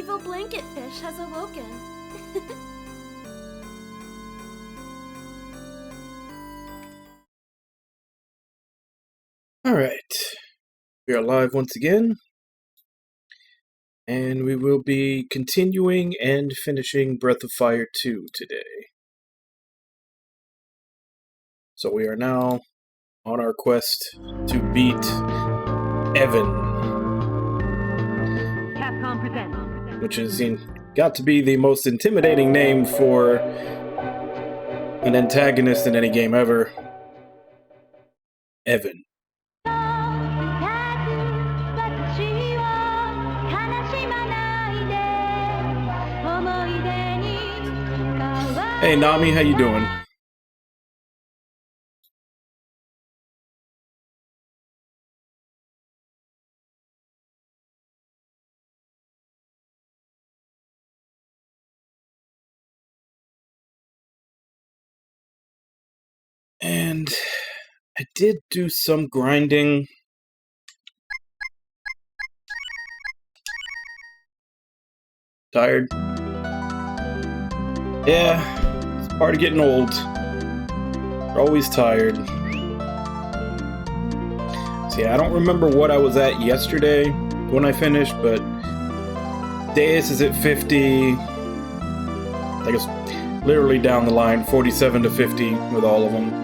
evil blanket fish has awoken. Alright, we are live once again, and we will be continuing and finishing Breath of Fire 2 today. So we are now on our quest to beat Evan, Capcom presents. which is got to be the most intimidating name for an antagonist in any game ever. Evan. Hey Nami, how you doing? And I did do some grinding. Tired? Yeah, it's part of getting old. We're always tired. So yeah, I don't remember what I was at yesterday when I finished, but Deus is at 50. I guess literally down the line, 47 to 50 with all of them.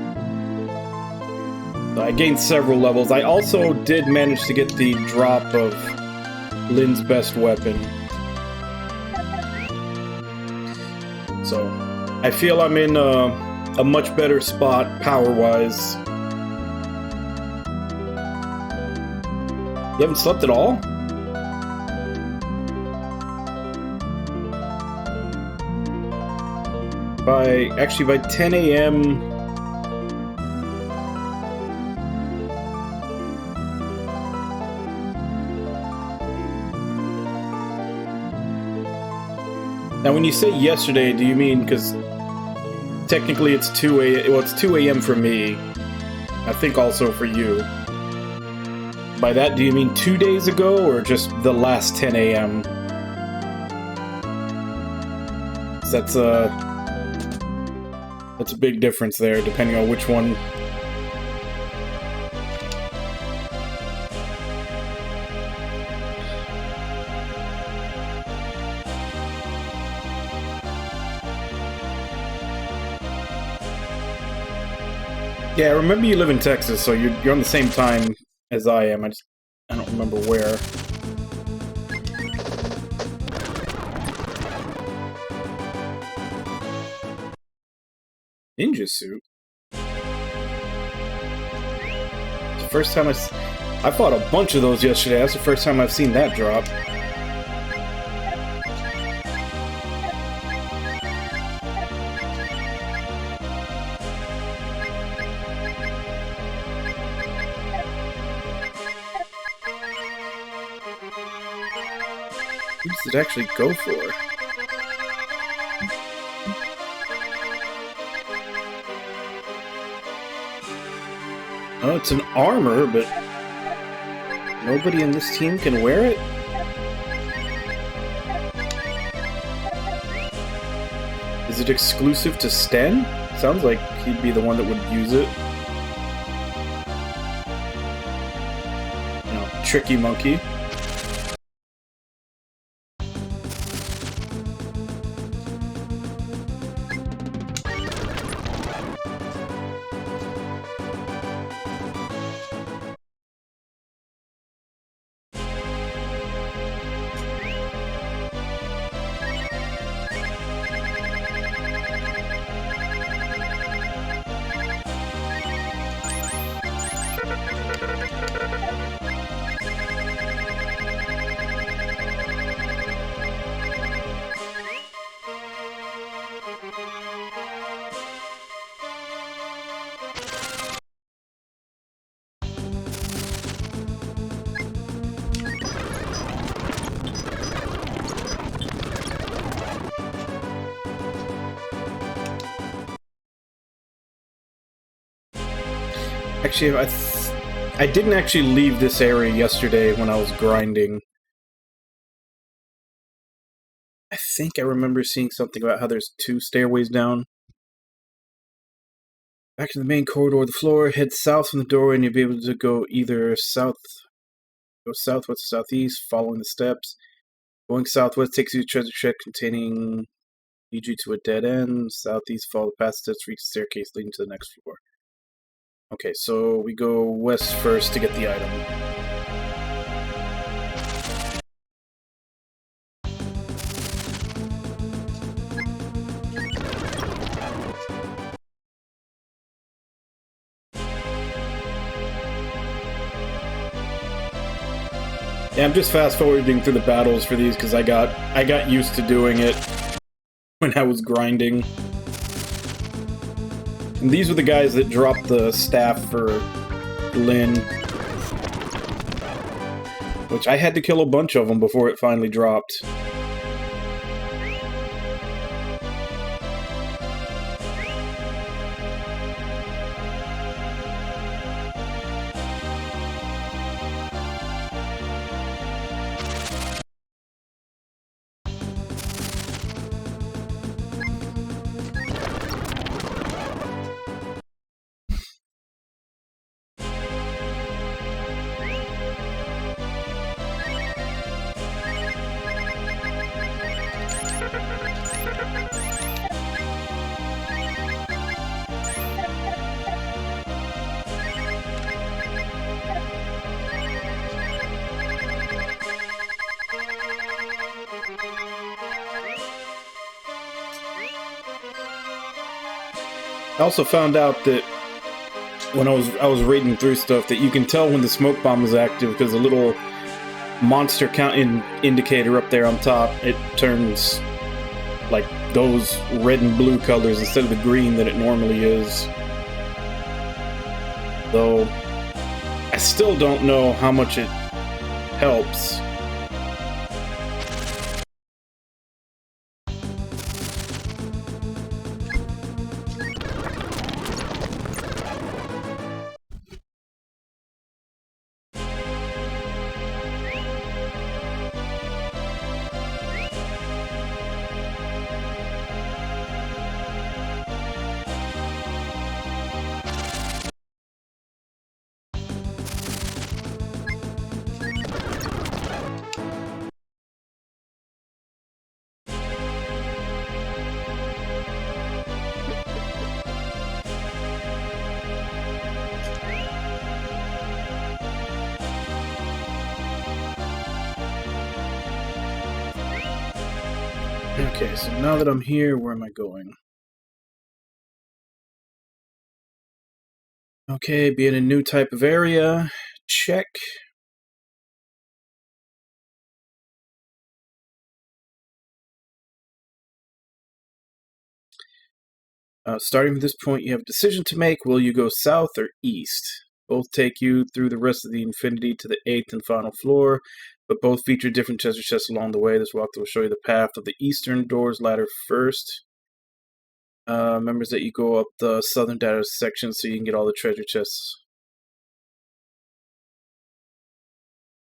So I gained several levels. I also did manage to get the drop of Lynn's best weapon. So I feel I'm in a much better spot power-wise. You haven't slept at all? By 10 a.m. Now, when you say yesterday, do you mean, because technically it's 2 a.m. Well, it's 2 a.m. for me. I think also for you. By that, do you mean 2 days ago, or just the last 10 a.m.? That's a big difference there, depending on which one. Yeah, I remember you live in Texas, so you're on the same time as I am. I don't remember where. Ninja suit? It's the first time I fought a bunch of those yesterday. That's the first time I've seen that drop. Who does it actually go for? Oh, it's an armor, but nobody in this team can wear it? Is it exclusive to Sten? Sounds like he'd be the one that would use it. You know, tricky monkey. Actually, I didn't actually leave this area yesterday when I was grinding. I think I remember seeing something about how there's 2 stairways down. Back to the main corridor of the floor, head south from the doorway, and you'll be able to go southwest or southeast, following the steps. Going southwest takes you to a treasure check containing leads you to a dead end. Southeast, follow the path steps, reach the staircase leading to the next floor. Okay, so we go west first to get the item. Yeah, I'm just fast forwarding through the battles for these because I got used to doing it when I was grinding. And these were the guys that dropped the staff for Lynn, which I had to kill a bunch of them before it finally dropped. I also found out that when I was reading through stuff that you can tell when the smoke bomb is active because the little monster count indicator up there on top, it turns like those red and blue colors instead of the green that it normally is. Though I still don't know how much it helps. Okay, so now that I'm here, where am I going? Okay, be in a new type of area. Check. Starting from this point, you have a decision to make. Will you go south or east? Both take you through the rest of the Infinity to the 8th and final floor, but both feature different treasure chests along the way. This walkthrough will show you the path of the eastern doors ladder first. Remembers that you go up the southern data section so you can get all the treasure chests.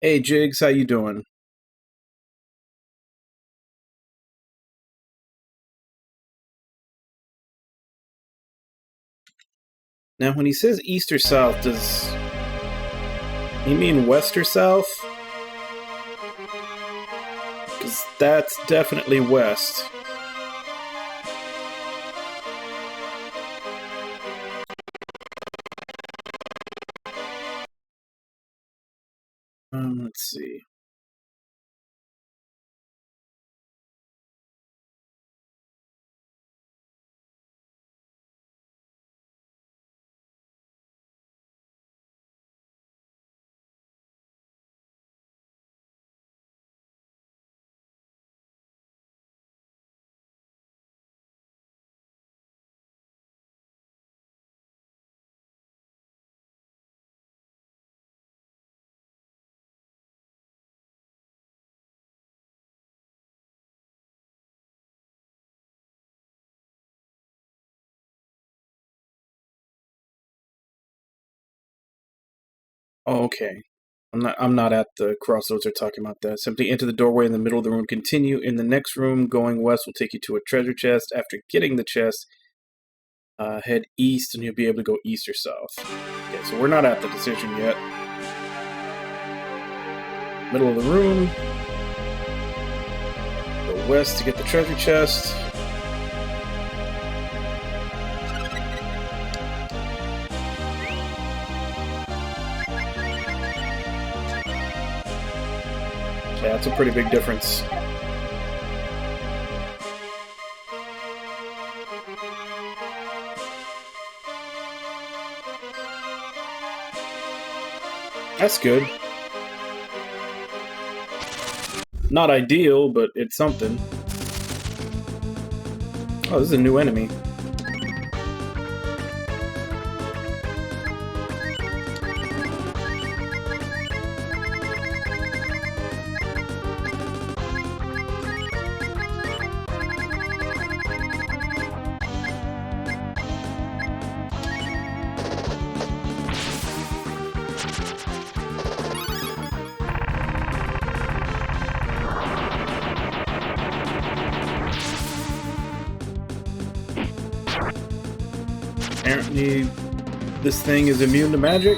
Hey Jigs, how you doing? Now when he says east or south, does he mean west or south? Because that's definitely west. Let's see. Oh, okay. I'm not at the crossroads they're talking about that. Simply enter the doorway in the middle of the room. Continue in the next room. Going west will take you to a treasure chest. After getting the chest, head east and you'll be able to go east or south. Okay, so we're not at the decision yet. Middle of the room. Go west to get the treasure chest. Yeah, that's a pretty big difference. That's good. Not ideal, but it's something. Oh, this is a new enemy. Apparently, this thing is immune to magic,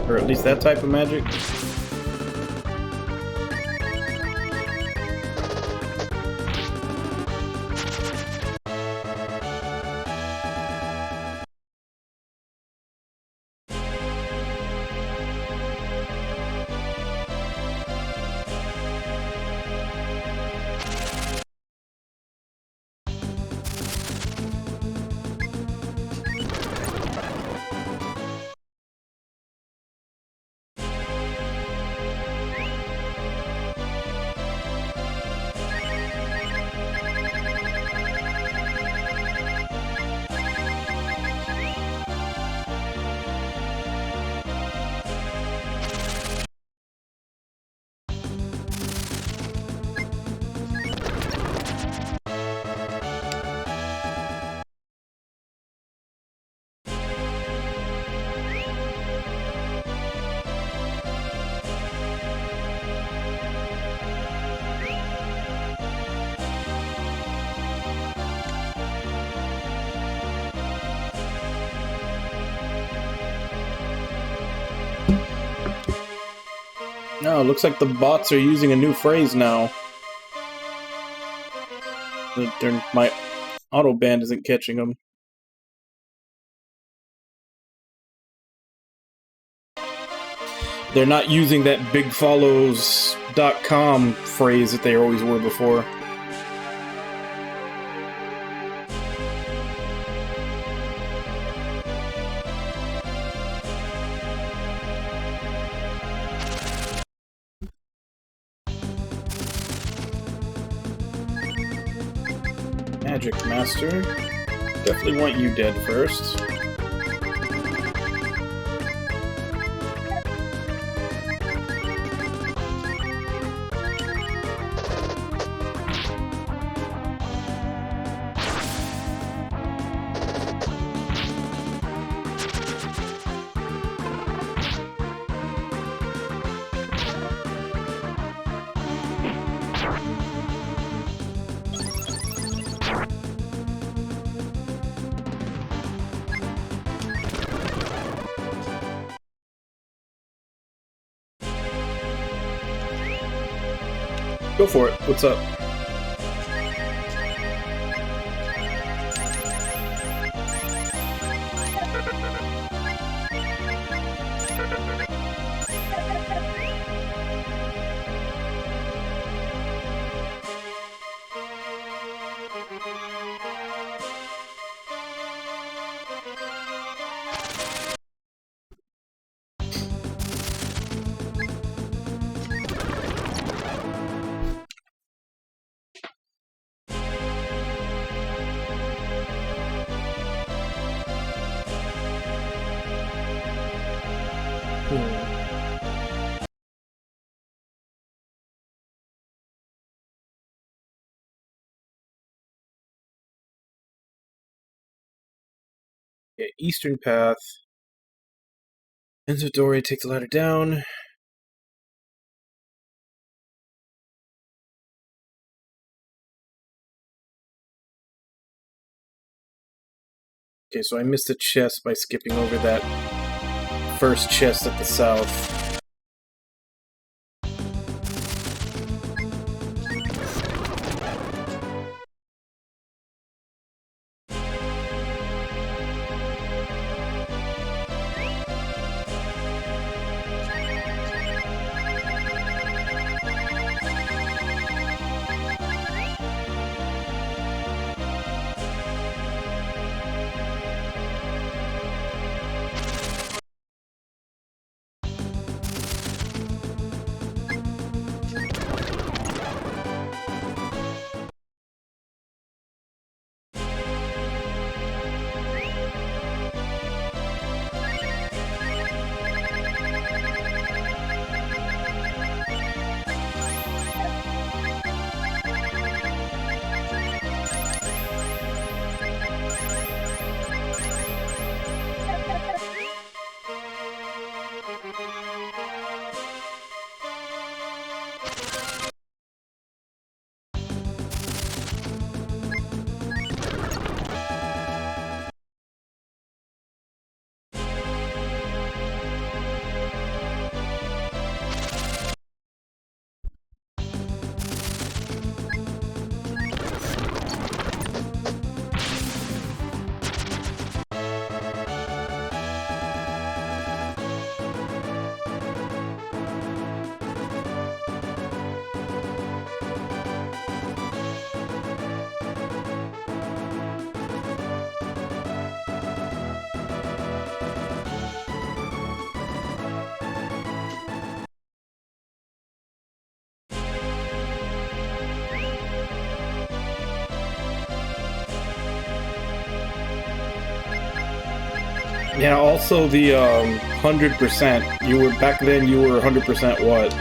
or at least that type of magic. No, it looks like the bots are using a new phrase now. My auto band isn't catching them. They're not using that bigfollows.com phrase that they always were before. Magic Master. Definitely want you dead first. Go for it. What's up? Okay, Eastern Path. Enter the doorway, take the ladder down. Okay, so I missed a chest by skipping over that first chest at the south. Yeah, also the 100%. You were back then. You were 100% what?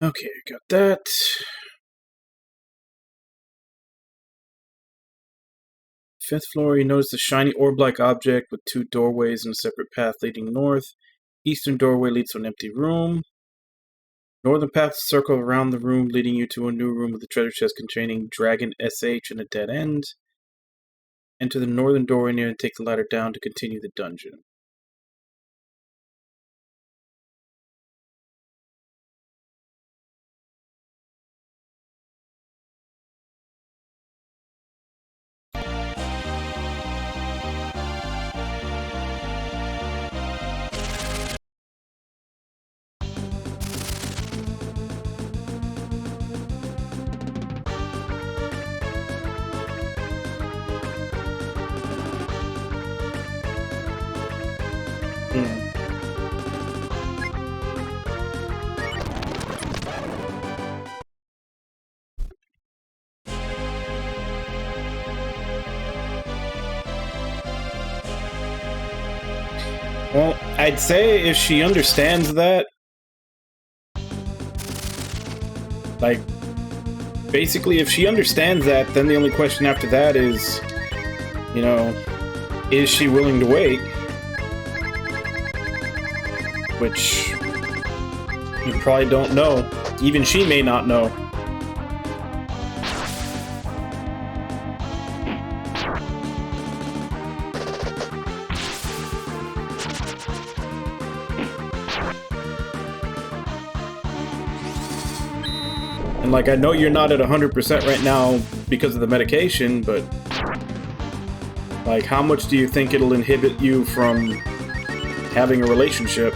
Okay, got that. Fifth floor, you notice a shiny orb-like object with two doorways and a separate path leading north. Eastern doorway leads to an empty room. Northern path circle around the room, leading you to a new room with a treasure chest containing Dragon SH and a dead end. Enter the northern doorway near and take the ladder down to continue the dungeon. Well, I'd say if she understands that, like, basically if she understands that, then the only question after that is, you know, is she willing to wait? Which you probably don't know. Even she may not know. And like, I know you're not at 100% right now because of the medication, but like, how much do you think it'll inhibit you from having a relationship?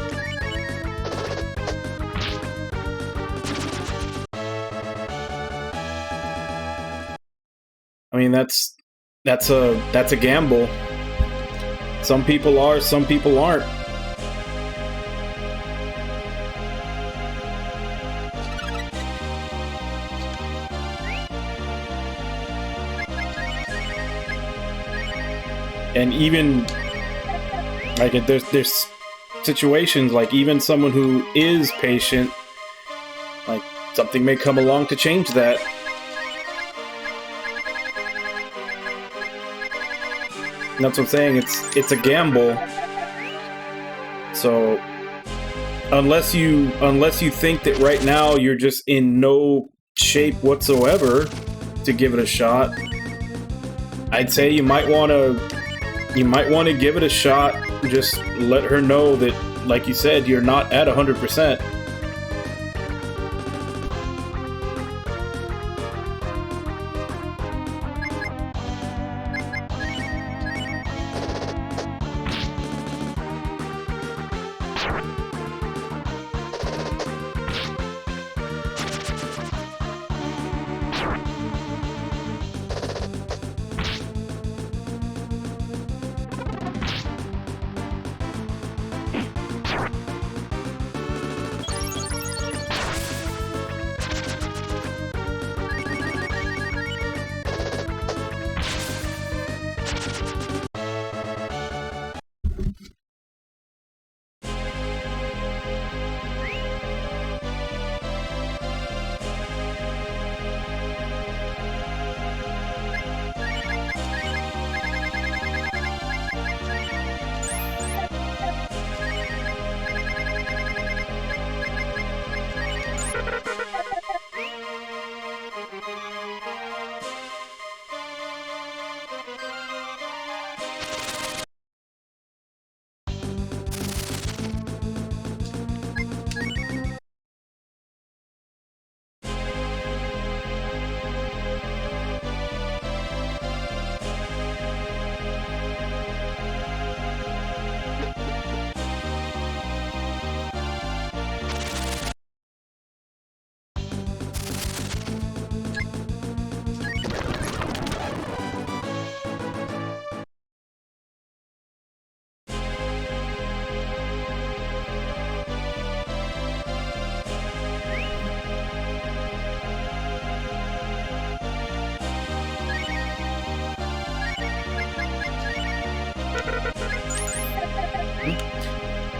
I mean, that's a gamble. Some people are, some people aren't. And even like there's situations like even someone who is patient, like something may come along to change that. And that's what I'm saying. It's a gamble. So unless you think that right now you're just in no shape whatsoever to give it a shot, I'd say you might want to give it a shot. Just let her know that, like you said, you're not at 100%.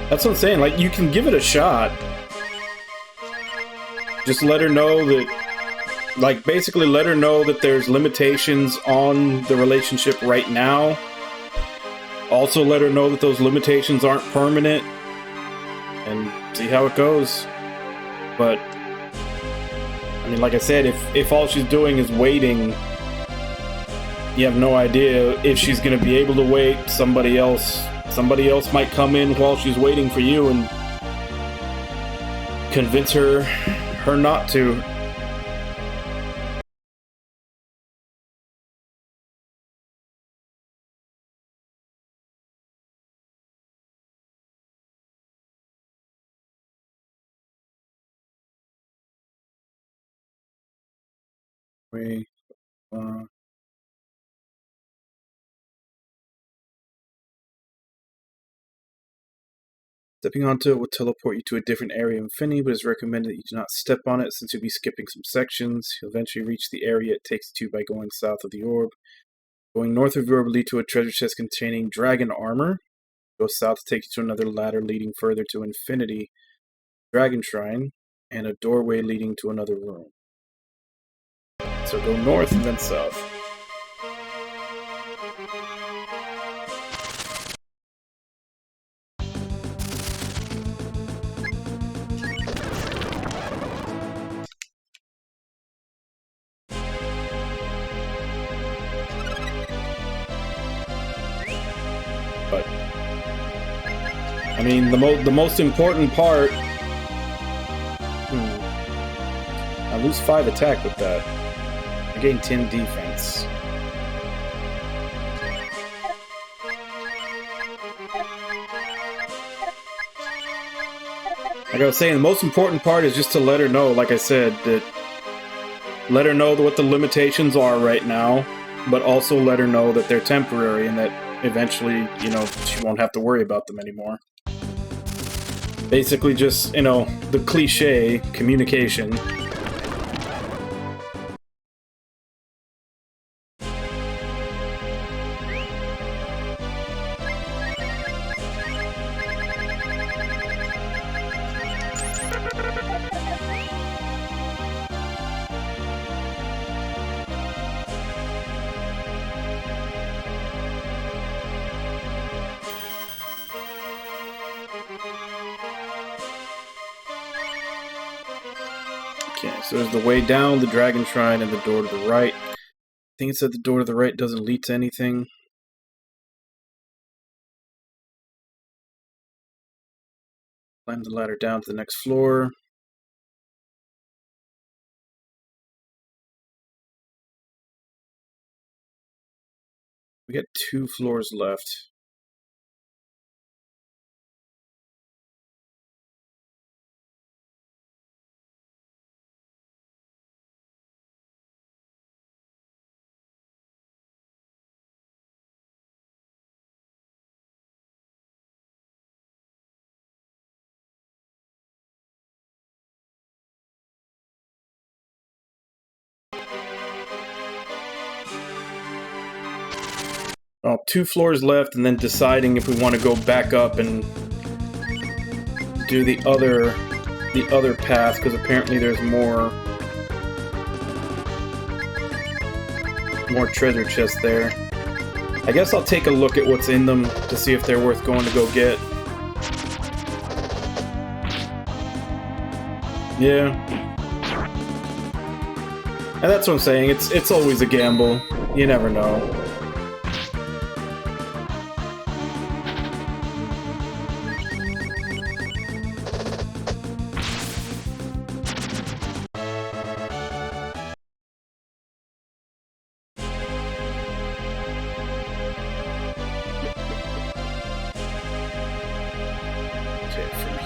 That's what I'm saying. Like, you can give it a shot. Just let her know that, like, basically let her know that there's limitations on the relationship right now. Also let her know that those limitations aren't permanent. And see how it goes. But, I mean, like I said, if all she's doing is waiting, you have no idea if she's going to be able to wait. Somebody else might come in while she's waiting for you and convince her not to. Wait, stepping onto it will teleport you to a different area of Infinity, but it's recommended that you do not step on it since you'll be skipping some sections. You'll eventually reach the area it takes you to by going south of the orb. Going north of the orb will lead to a treasure chest containing dragon armor. Go south to take you to another ladder leading further to infinity, dragon shrine, and a doorway leading to another room. So go north and then south. But I mean, the most important part. I lose 5 attack with that. I gain 10 defense. Like I was saying, the most important part is just to let her know, like I said, that let her know what the limitations are right now, but also let her know that they're temporary and that eventually, you know, she won't have to worry about them anymore. Basically just, you know, the cliche communication. Okay, so there's the way down, the dragon shrine, and the door to the right. I think it said the door to the right doesn't lead to anything. Climb the ladder down to the next floor. We got 2 floors left. Well, 2 floors left, and then deciding if we want to go back up and do the other path, because apparently there's more treasure chests there. I guess I'll take a look at what's in them to see if they're worth going to go get. Yeah. And that's what I'm saying, it's always a gamble. You never know.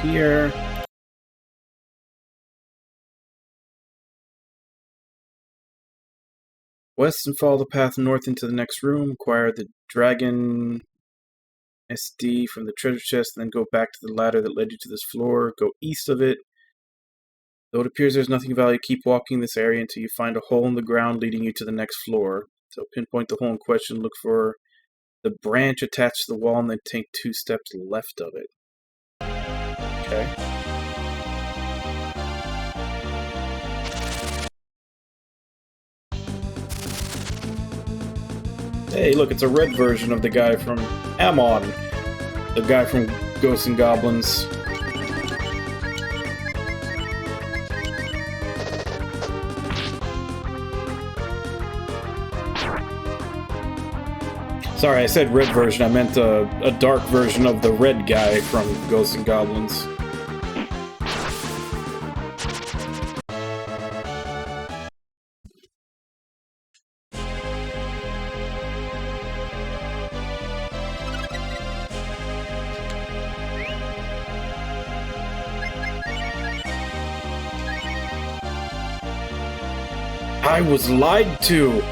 Here. West and follow the path north into the next room. Acquire the dragon SD from the treasure chest, and then go back to the ladder that led you to this floor. Go east of it. Though it appears there's nothing of value, keep walking this area until you find a hole in the ground leading you to the next floor. So pinpoint the hole in question, look for the branch attached to the wall, and then take 2 steps left of it. Okay. Hey, look, it's a red version of the guy from Amon, the guy from Ghosts and Goblins. Sorry, I said red version. I meant a dark version of the red guy from Ghosts and Goblins. I was lied to!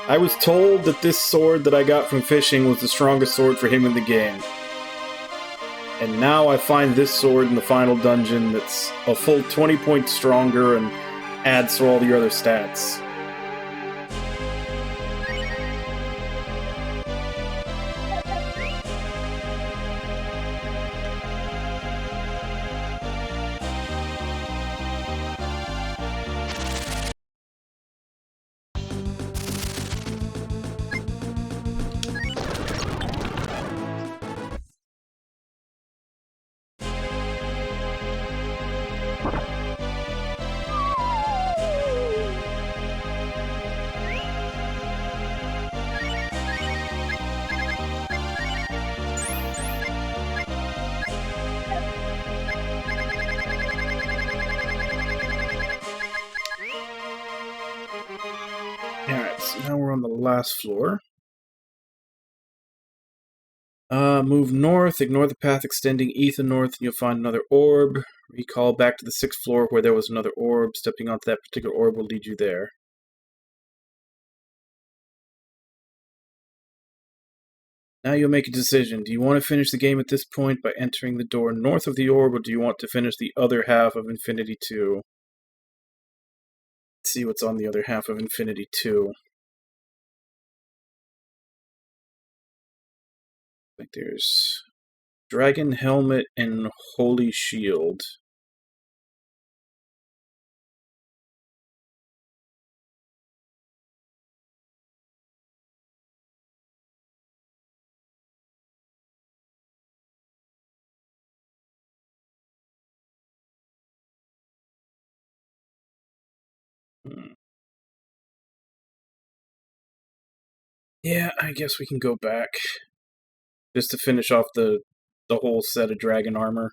I was told that this sword that I got from fishing was the strongest sword for him in the game. And now I find this sword in the final dungeon that's a full 20 points stronger and adds to all the other stats. we're on the last floor. Move north, ignore the path extending east and north, and you'll find another orb. Recall back to the 6th floor where there was another orb. Stepping onto that particular orb will lead you there. Now you'll make a decision. Do you want to finish the game at this point by entering the door north of the orb, or do you want to finish the other half of Infinity 2? Let's see what's on the other half of Infinity 2. Like there's Dragon Helmet and Holy Shield. Yeah, I guess we can go back. Just to finish off the whole set of dragon armor.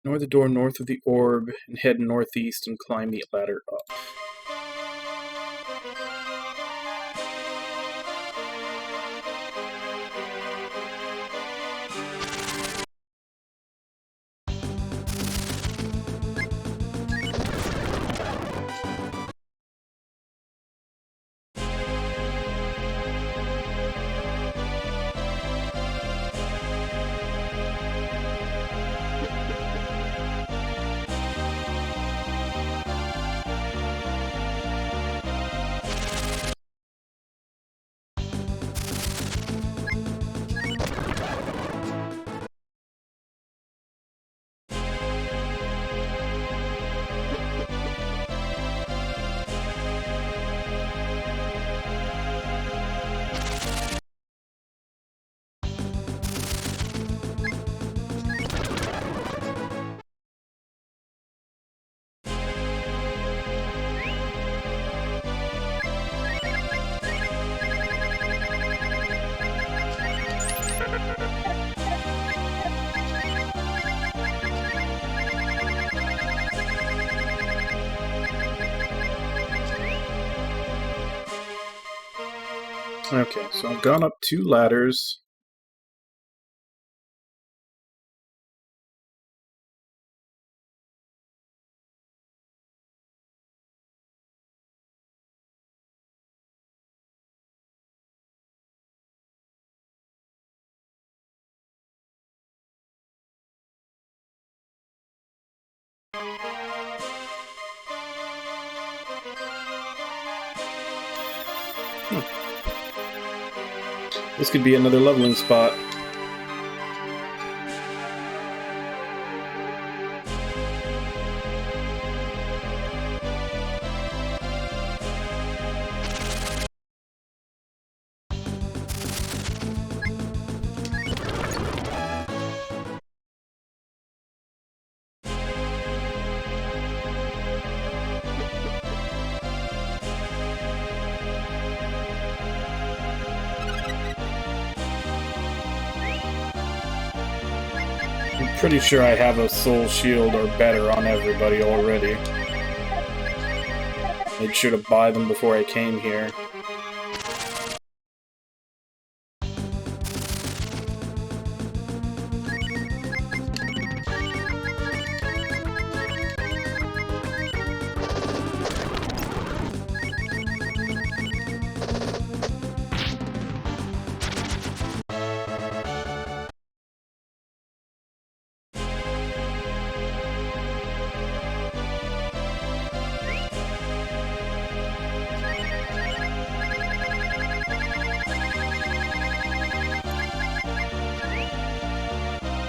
Ignore the door north of the orb and head northeast and climb the ladder up. Okay, so I've gone up 2 ladders. This could be another leveling spot. I'm pretty sure I have a soul shield or better on everybody already. Made sure to buy them before I came here.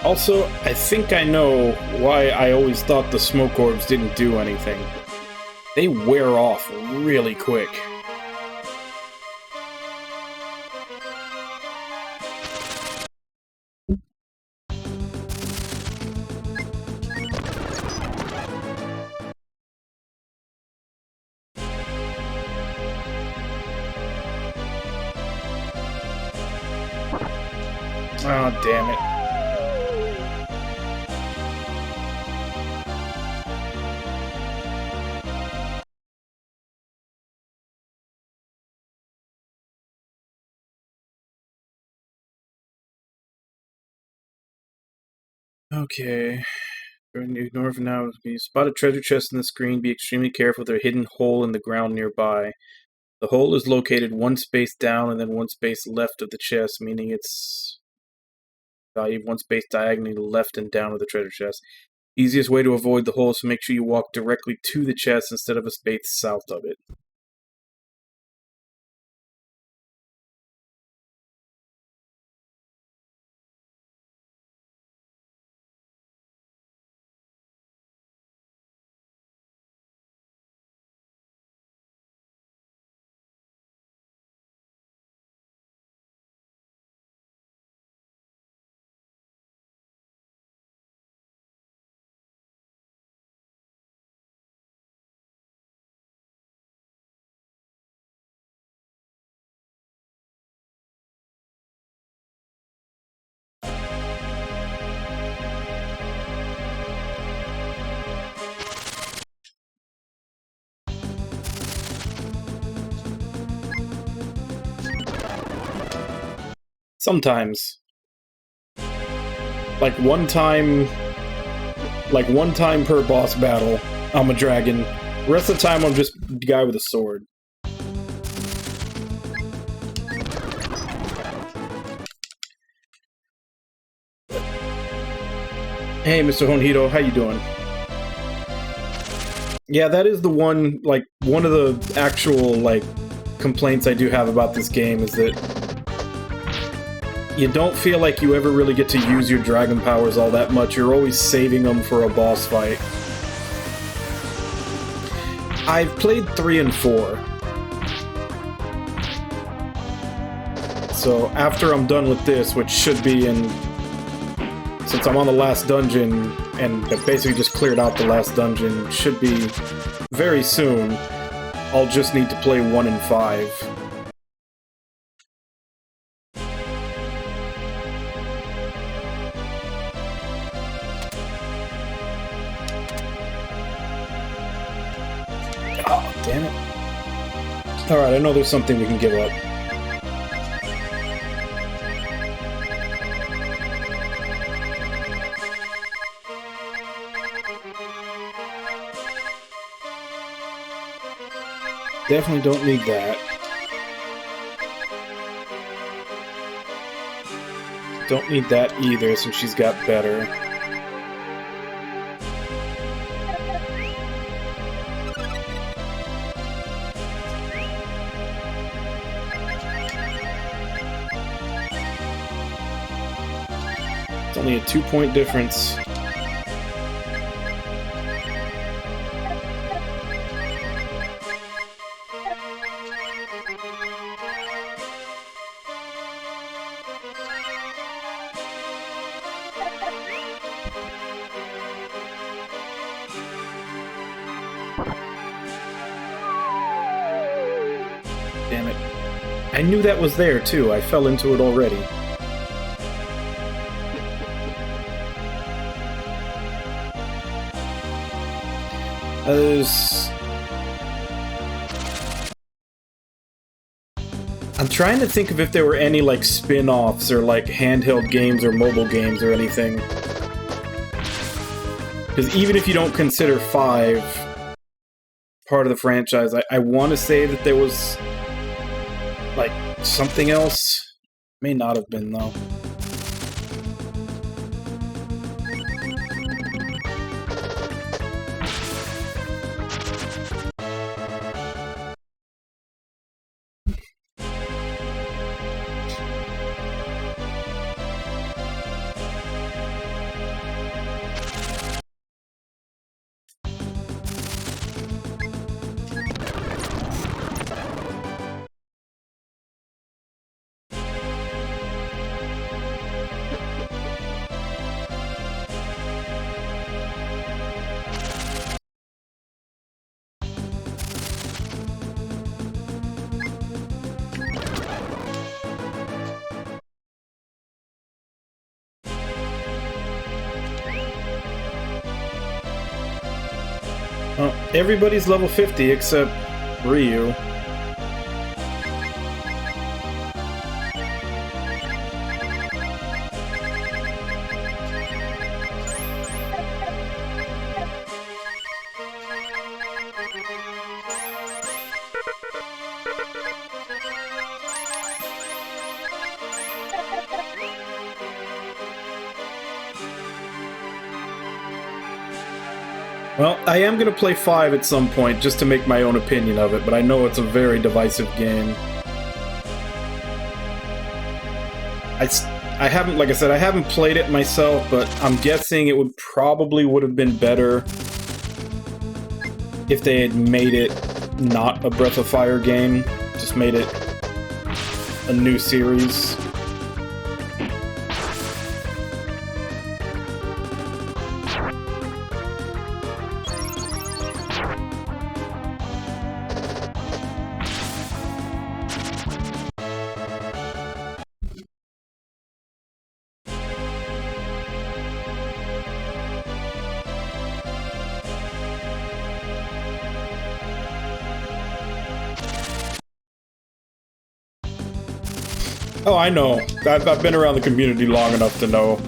Also, I think I know why I always thought the smoke orbs didn't do anything. They wear off really quick. Oh, damn it. Okay. Ignore for now. If you spot a treasure chest in the screen, be extremely careful with a hidden hole in the ground nearby. The hole is located one space down and then one space left of the chest, meaning it's value one space diagonally left and down of the treasure chest. Easiest way to avoid the hole is to make sure you walk directly to the chest instead of a space south of it. Sometimes. Like one time per boss battle, I'm a dragon. The rest of the time, I'm just a guy with a sword. Hey, Mr. Honhito, how you doing? Yeah, that is the one, like, one of the actual, like, complaints I do have about this game is that you don't feel like you ever really get to use your dragon powers all that much. You're always saving them for a boss fight. I've played 3 and 4. So after I'm done with this, which should be in... Since I'm on the last dungeon, and I basically just cleared out the last dungeon, should be very soon, I'll just need to play 1 and 5. Oh, damn it. Alright, I know there's something we can give up. Definitely don't need that. Don't need that either, since she's got better. It's only a 2-point difference. Damn it. I knew that was there, too. I fell into it already. I'm trying to think of if there were any, like, spin-offs or, like, handheld games or mobile games or anything. Because even if you don't consider 5 part of the franchise, I want to say that there was, like, something else. May not have been, though. Well, everybody's level 50 except Ryu. Well, I am going to play 5 at some point just to make my own opinion of it, but I know it's a very divisive game. I haven't, like I said, I haven't played it myself, but I'm guessing it would have been better if they had made it not a Breath of Fire game, just made it a new series. Oh, I know. I've been around the community long enough to know.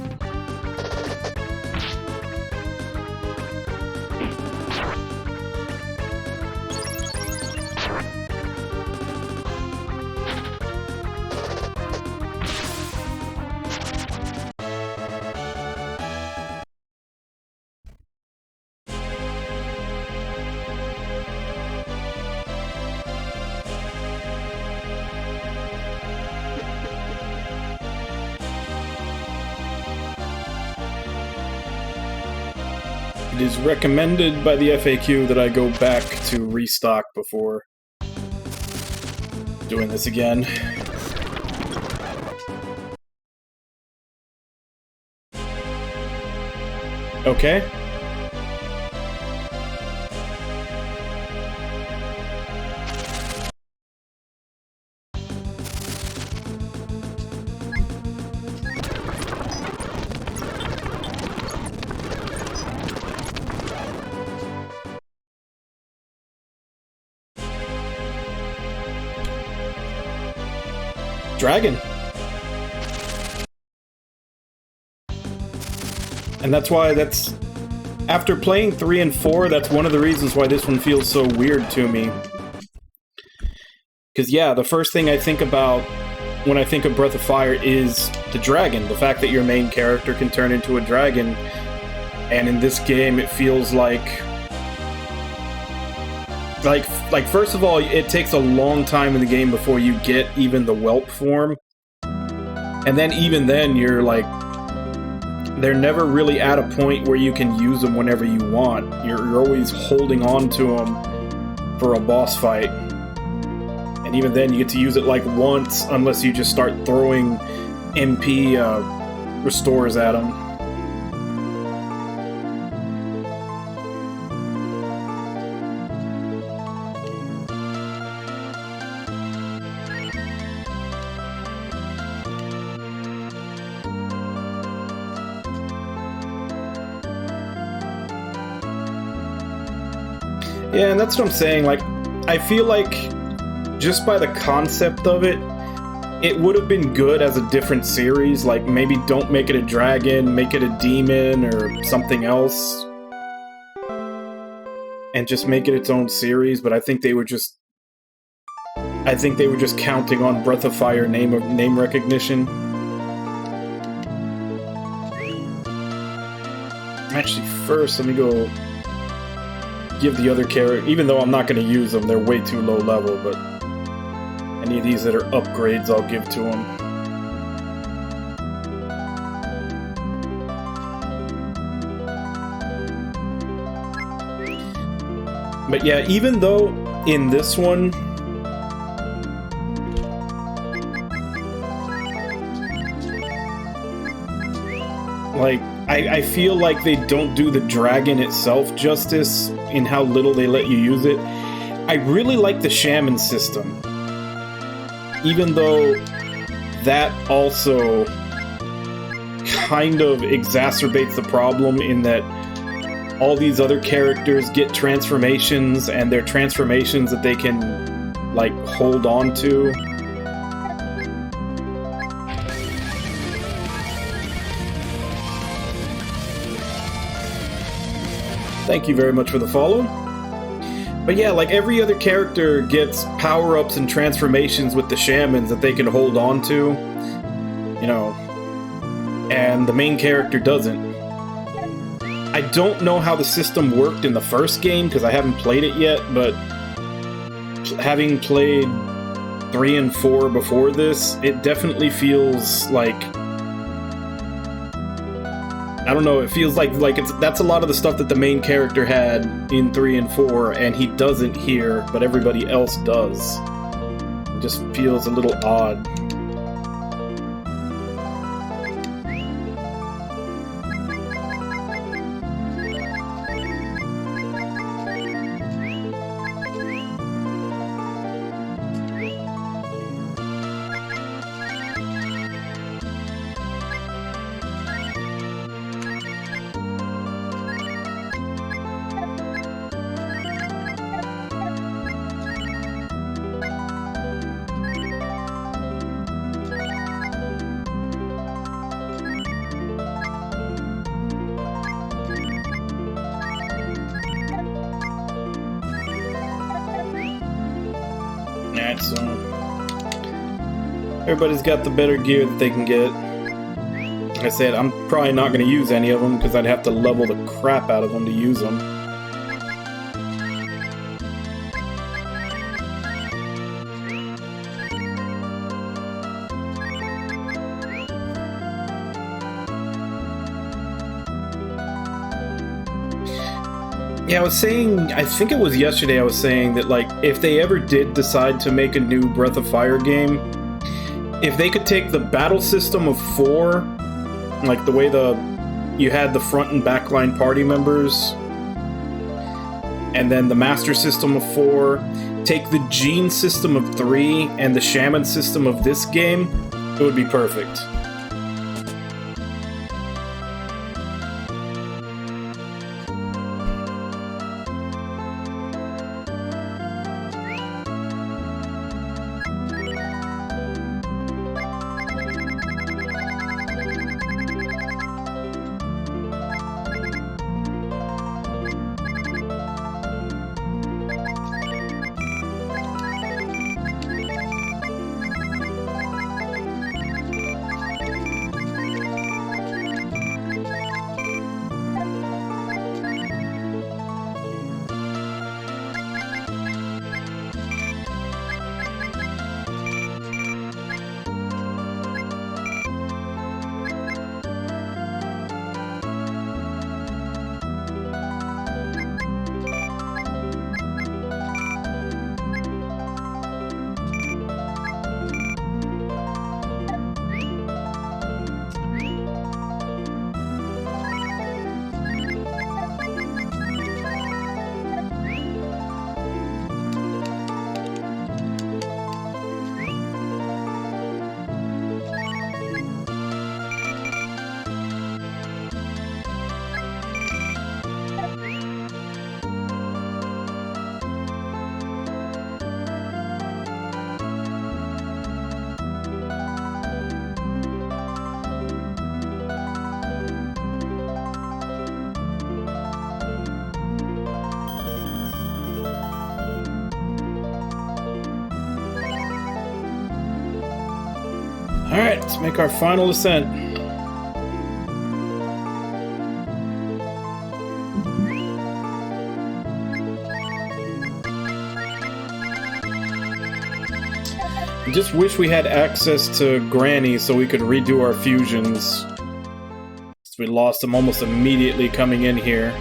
It is recommended by the FAQ that I go back to restock before doing this again. Okay. Dragon. And that's after playing 3 and 4, that's one of the reasons why this one feels so weird to me. Because yeah, the first thing I think about when I think of Breath of Fire is the dragon, the fact that your main character can turn into a dragon. And in this game it feels like first of all, it takes a long time in the game before you get even the whelp form. And then even then, you're like, they're never really at a point where you can use them whenever you want. You're always holding on to them for a boss fight. And even then, you get to use it like once, unless you just start throwing MP restores at them. Yeah, and that's what I'm saying, like, I feel like, just by the concept of it, it would have been good as a different series, like, maybe don't make it a dragon, make it a demon, or something else, and just make it its own series, but I think they were just counting on Breath of Fire name recognition. Actually, first, let me go give the other character, even though I'm not going to use them, they're way too low level, but any of these that are upgrades I'll give to them. But yeah, even though in this one, like, I feel like they don't do the dragon itself justice in how little they let you use it. I really like the shaman system, even though that also kind of exacerbates the problem in that all these other characters get transformations, and they're transformations that they can, like, hold on to. Thank you very much for the follow. But yeah, like, every other character gets power-ups and transformations with the shamans that they can hold on to, you know, and the main character doesn't. I don't know how the system worked in the first game, because I haven't played it yet, but having played 3 and 4 before this, it definitely feels like... I don't know, it feels like that's a lot of the stuff that the main character had in 3 and 4, and he doesn't here, but everybody else does. It just feels a little odd. Alright, so everybody's got the better gear that they can get. Like I said, I'm probably not going to use any of them because I'd have to level the crap out of them to use them. Yeah, I was saying, I think it was yesterday I was saying that, like, if they ever did decide to make a new Breath of Fire game, if they could take the battle system of 4, like the way you had the front and backline party members, and then the master system of 4, take the gene system of 3, and the shaman system of this game, it would be perfect. Alright, let's make our final ascent. I just wish we had access to Granny so we could redo our fusions. We lost them almost immediately coming in here.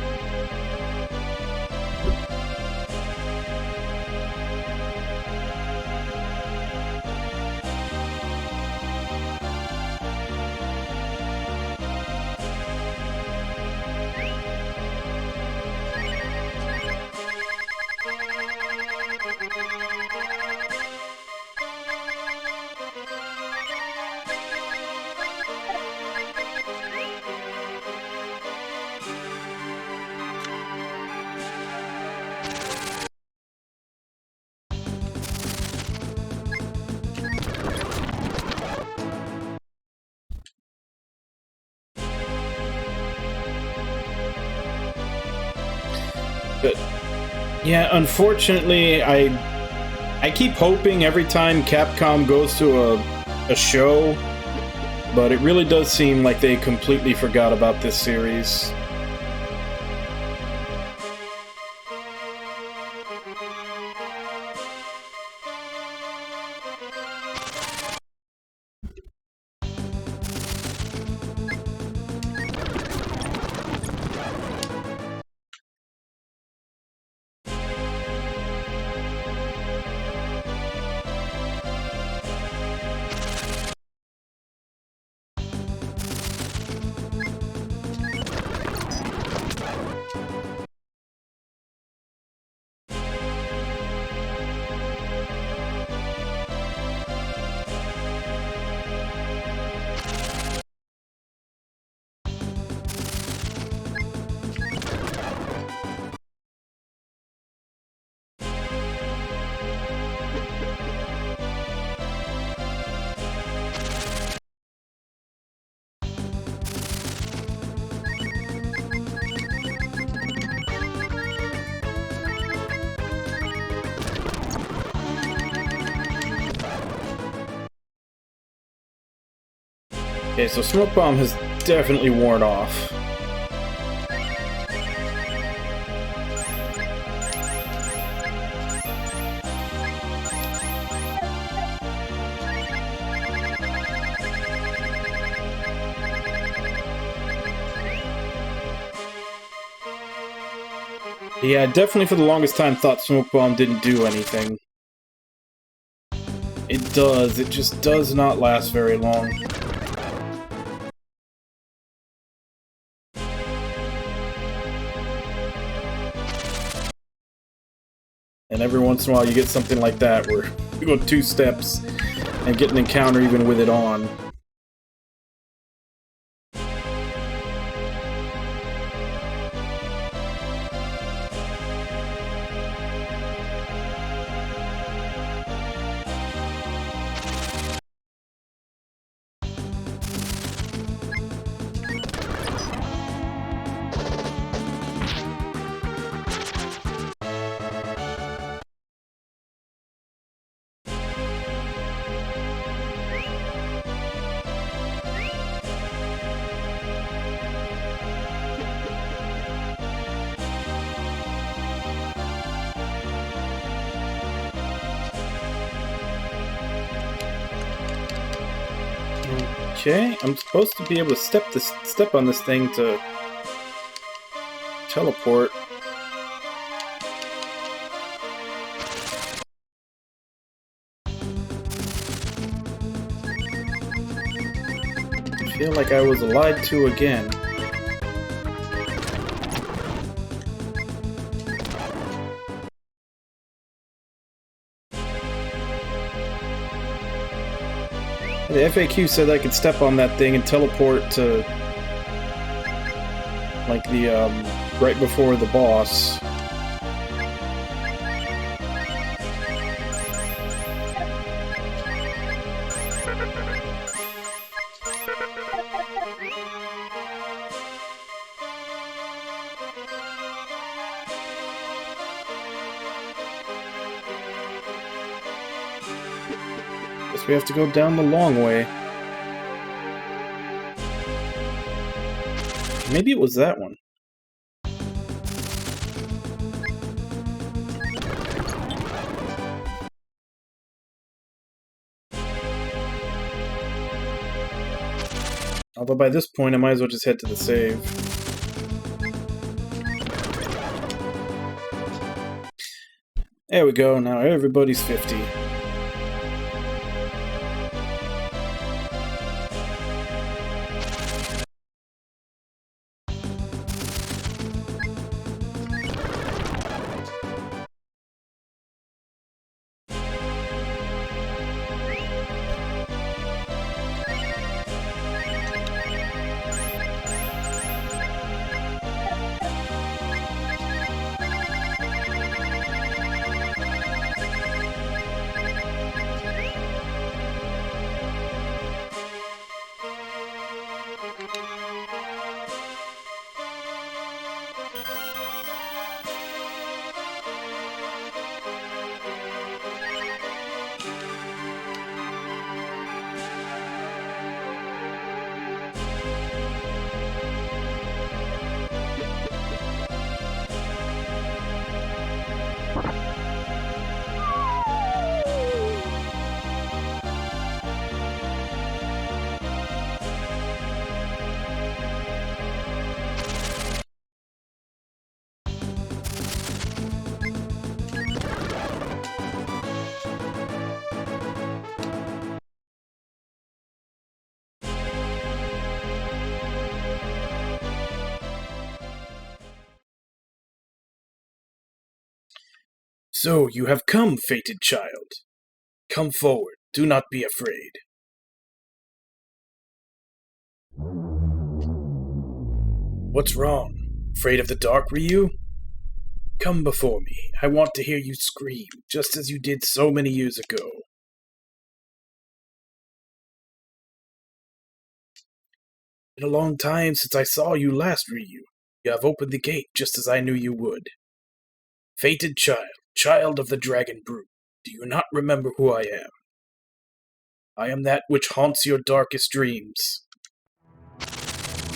But yeah, unfortunately, I keep hoping every time Capcom goes to a show, but it really does seem like they completely forgot about this series. Okay, so Smoke Bomb has definitely worn off. Yeah, I definitely for the longest time thought Smoke Bomb didn't do anything. It does, it just does not last very long. And every once in a while you get something like that where you go 2 steps and get an encounter even with it on. Okay, I'm supposed to be able to step on this thing to teleport. I feel like I was lied to again. The FAQ said I could step on that thing and teleport to, like, the, right before the boss. Guess we have to go down the long way. Maybe it was that one. Although by this point I might as well just head to the save. There we go, now everybody's 50. So you have come, fated child. Come forward, do not be afraid. What's wrong? Afraid of the dark, Ryu? Come before me. I want to hear you scream, just as you did so many years ago. Been a long time since I saw you last, Ryu. You have opened the gate just as I knew you would. Fated child, child of the dragon brute, do you not remember who I am? I am that which haunts your darkest dreams.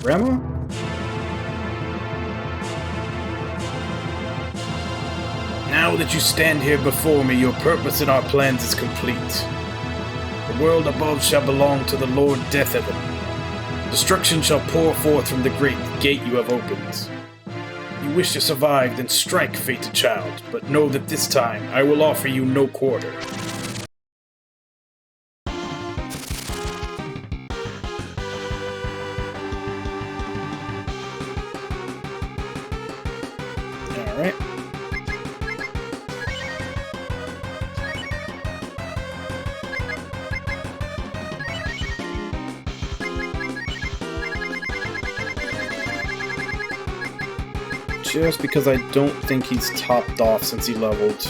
Grandma? Now that you stand here before me, your purpose in our plans is complete. The world above shall belong to the Lord Deathheaven. Destruction shall pour forth from the great gate you have opened. You wish to survive, then strike, fated child, but know that this time I will offer you no quarter. Alright. Just because I don't think he's topped off since he leveled.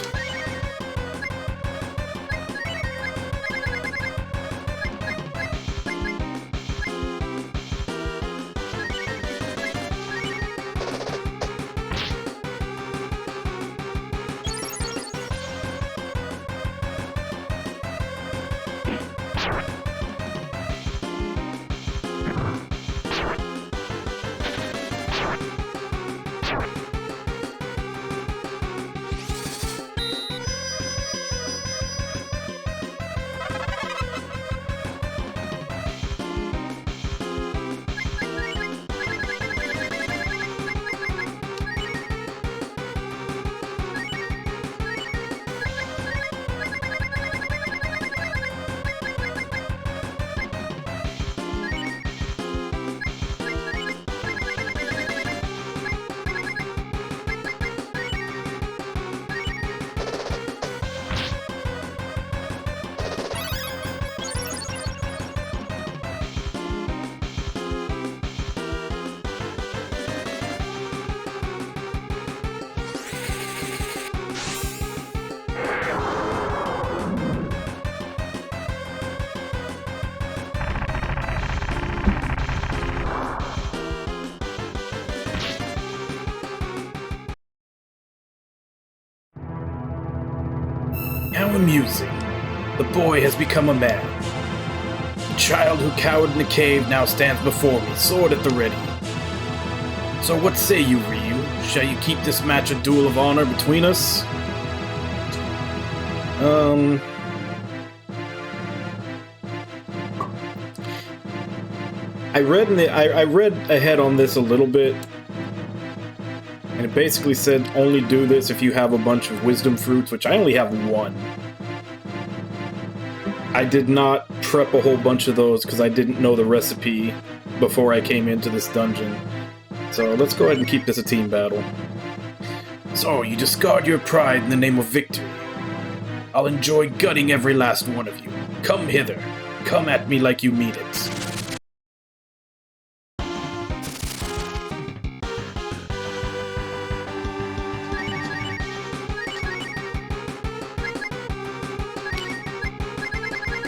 How amusing. The boy has become a man. The child who cowered in the cave now stands before me, sword at the ready. So what say you, Ryu? Shall you keep this match a duel of honor between us? I read ahead on this a little bit, and it basically said only do this if you have a bunch of wisdom fruits, which I only have one. I did not prep a whole bunch of those because I didn't know the recipe before I came into this dungeon. So let's go ahead and keep this a team battle. So you discard your pride in the name of victory. I'll enjoy gutting every last one of you. Come hither. Come at me like you mean it.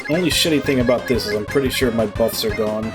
The only shitty thing about this is I'm pretty sure my buffs are gone.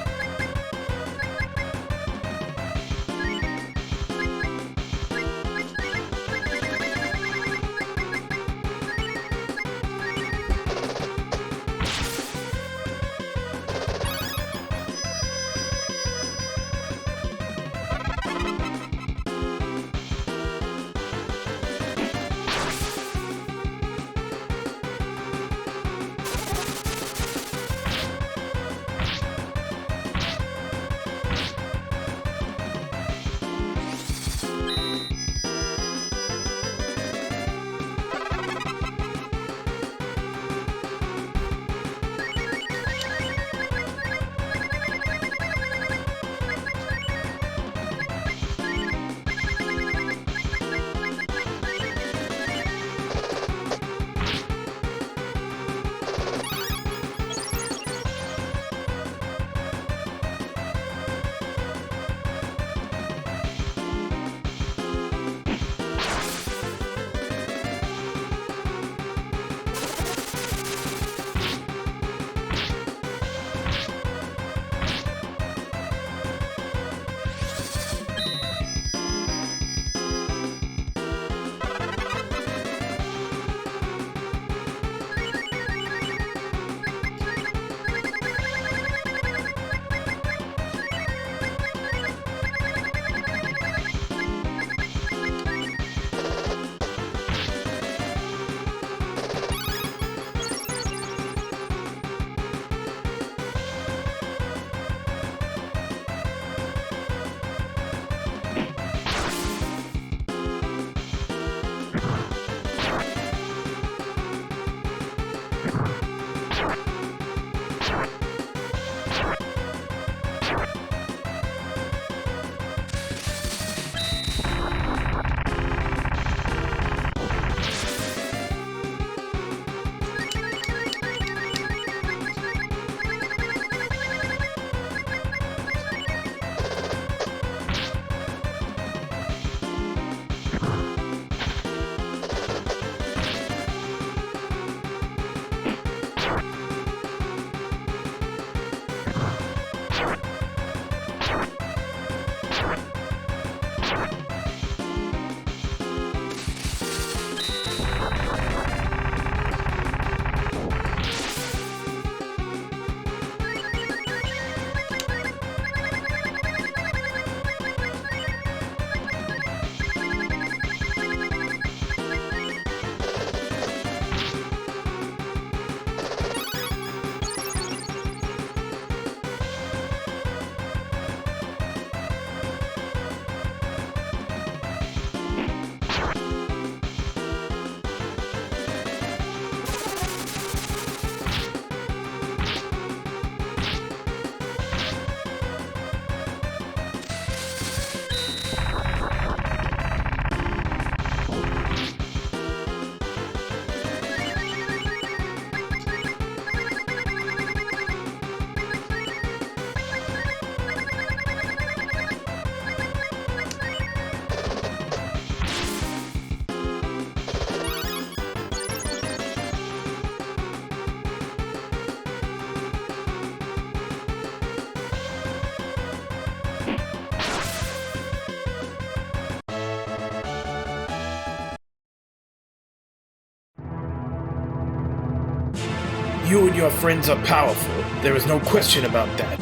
You and your friends are powerful. There is no question about that.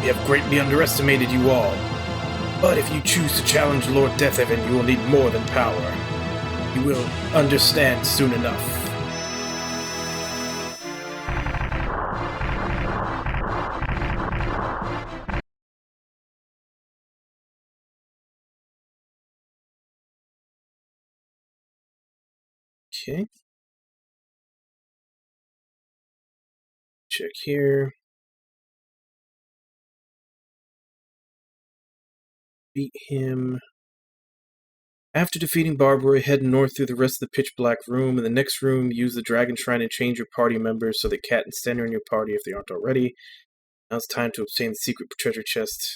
We have greatly underestimated you all. But if you choose to challenge Lord Deathhaven, you will need more than power. You will understand soon enough. Okay. Check here. Beat him. After defeating Barbara, head north through the rest of the pitch black room. In the next room, use the Dragon Shrine and change your party members so that Cat and Sten are in your party if they aren't already. Now it's time to obtain the secret treasure chest.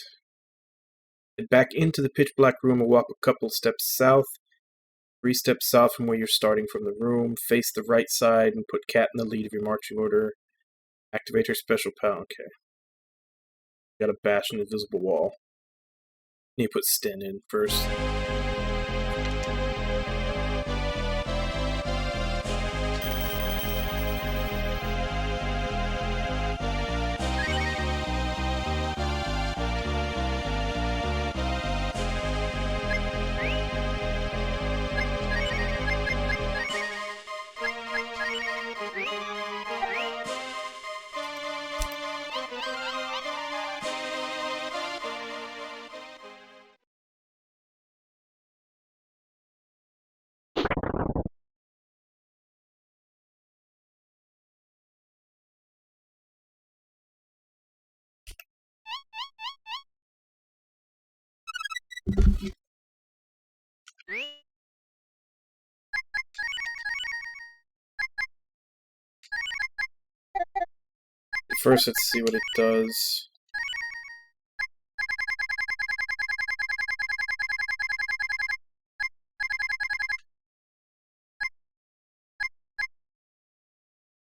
Head back into the pitch black room and walk a couple steps south. 3 steps south from where you're starting from the room. Face the right side and put Cat in the lead of your marching order. Activate her special power. Okay. Gotta bash an invisible wall. Need to put Sten in first. First, let's see what it does.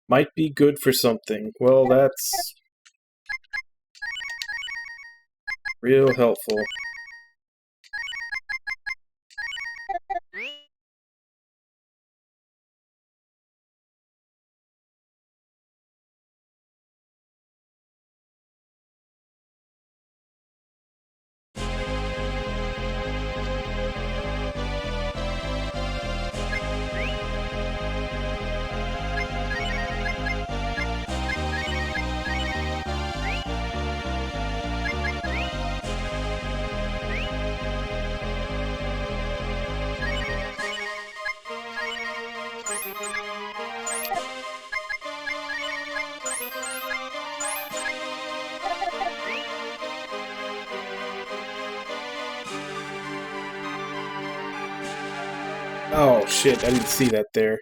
Might be good for something. Well, that's real helpful. Oh shit, I didn't see that there.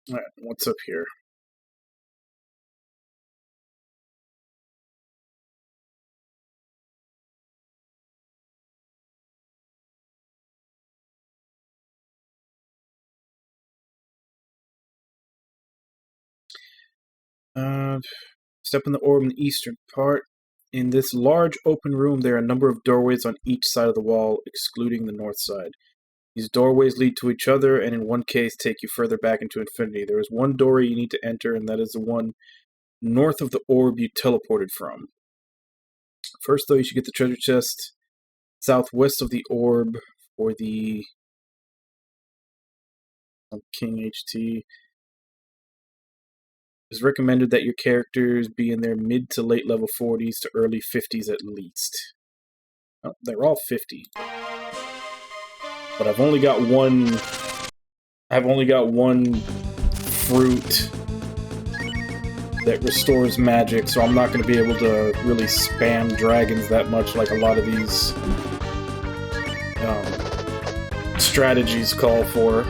Alright, what's up here? Step in the orb in the eastern part. In this large open room, there are a number of doorways on each side of the wall, excluding the north side. These doorways lead to each other, and in one case take you further back into infinity. There is one doorway you need to enter, and that is the one north of the orb you teleported from. First, though, you should get the treasure chest southwest of the orb for the King HT. It's recommended that your characters be in their mid to late level 40s to early 50s at least. Oh, they're all 50. But I've only got one fruit that restores magic, so I'm not going to be able to really spam dragons that much like a lot of these strategies call for.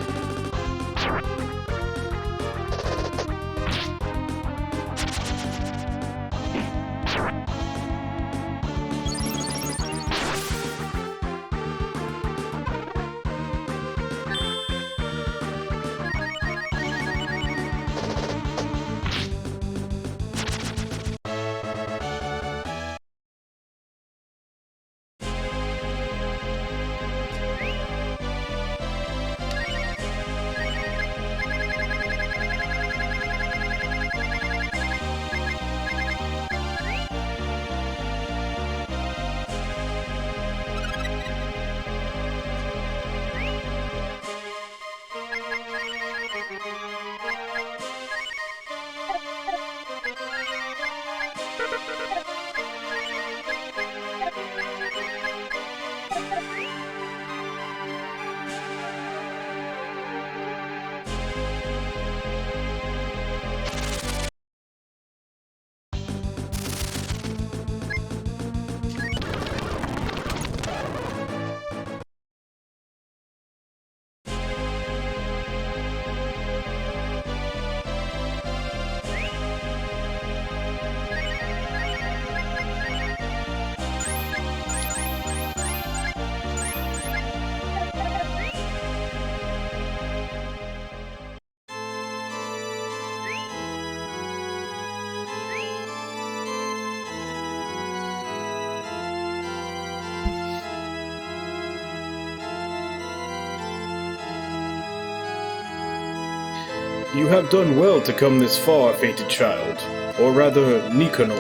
You have done well to come this far, fated child. Or rather, Nicanor.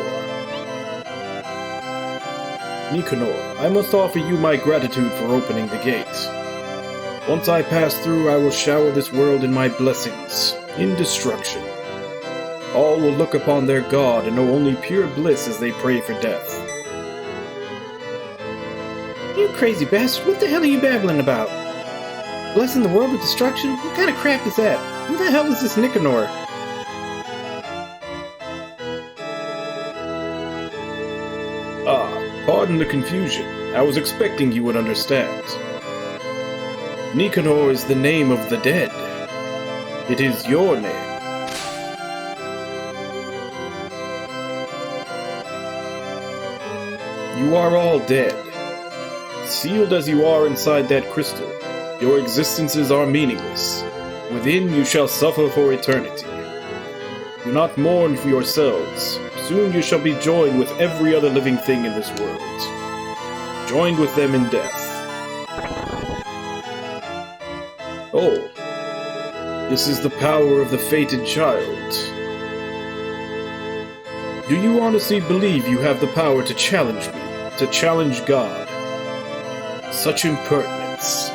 Nicanor, I must offer you my gratitude for opening the gates. Once I pass through, I will shower this world in my blessings, in destruction. All will look upon their God and know only pure bliss as they pray for death. You crazy bastard, what the hell are you babbling about? Blessing the world with destruction? What kind of crap is that? Who the hell is this Nicanor? Pardon the confusion. I was expecting you would understand. Nicanor is the name of the dead. It is your name. You are all dead. Sealed as you are inside that crystal, your existences are meaningless. Within you shall suffer for eternity. Do not mourn for yourselves. Soon you shall be joined with every other living thing in this world. Joined with them in death. Oh, this is the power of the fated child. Do you honestly believe you have the power to challenge me, to challenge God? Such impertinence.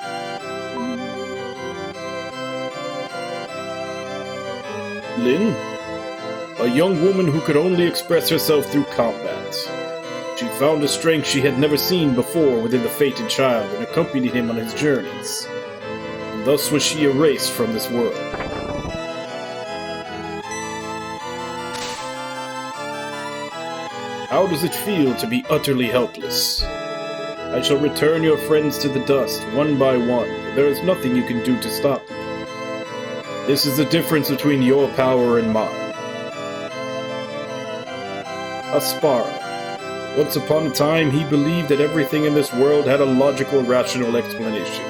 Lynn? A young woman who could only express herself through combat. She found a strength she had never seen before within the fated child and accompanied him on his journeys. And thus was she erased from this world. How does it feel to be utterly helpless? I shall return your friends to the dust, one by one. There is nothing you can do to stop me. This is the difference between your power and mine. Aspara. Once upon a time, he believed that everything in this world had a logical, rational explanation.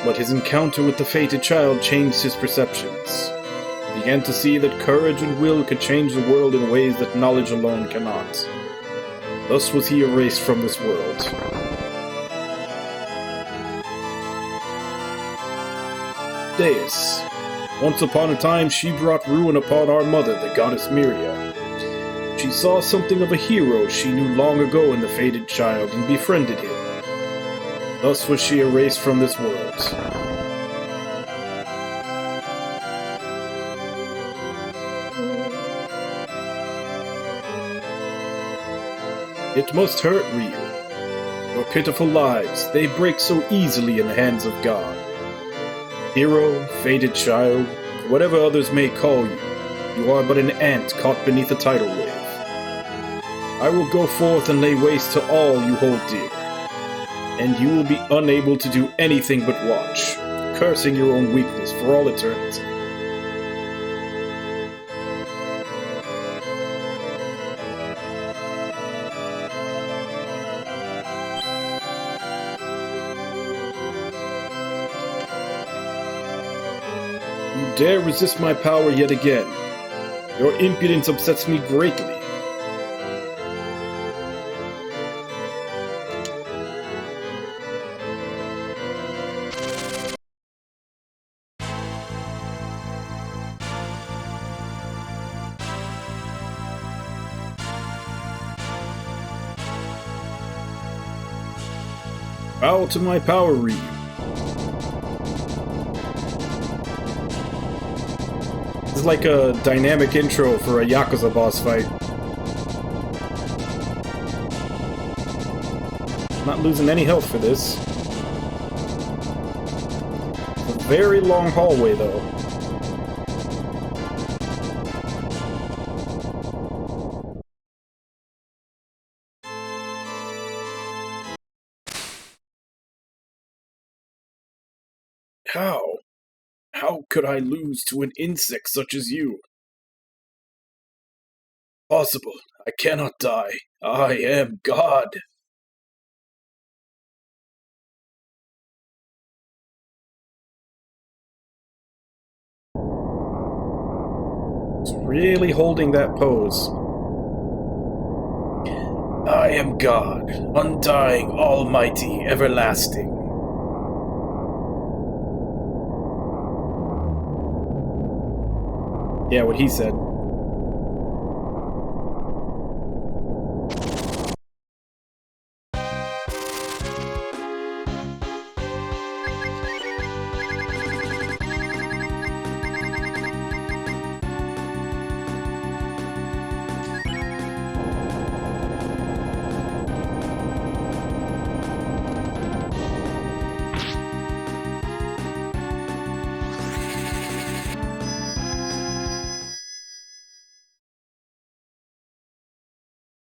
But his encounter with the fated child changed his perceptions. He began to see that courage and will could change the world in ways that knowledge alone cannot. Thus was he erased from this world. Deus. Once upon a time, she brought ruin upon our mother, the goddess Myria. She saw something of a hero she knew long ago in the fated child and befriended him. Thus was she erased from this world. It must hurt, Ryu. Your pitiful lives, they break so easily in the hands of God. Hero, fated child, whatever others may call you, you are but an ant caught beneath a tidal wave. I will go forth and lay waste to all you hold dear, and you will be unable to do anything but watch, cursing your own weakness for all eternity. You dare resist my power yet again. Your impudence upsets me greatly. Bow to my power, Ryu. This is like a dynamic intro for a Yakuza boss fight. Not losing any health for this. A very long hallway, though. How could I lose to an insect such as you? Possible. I cannot die. I am God. It's really holding that pose. I am God, undying, almighty, everlasting. Yeah, what he said.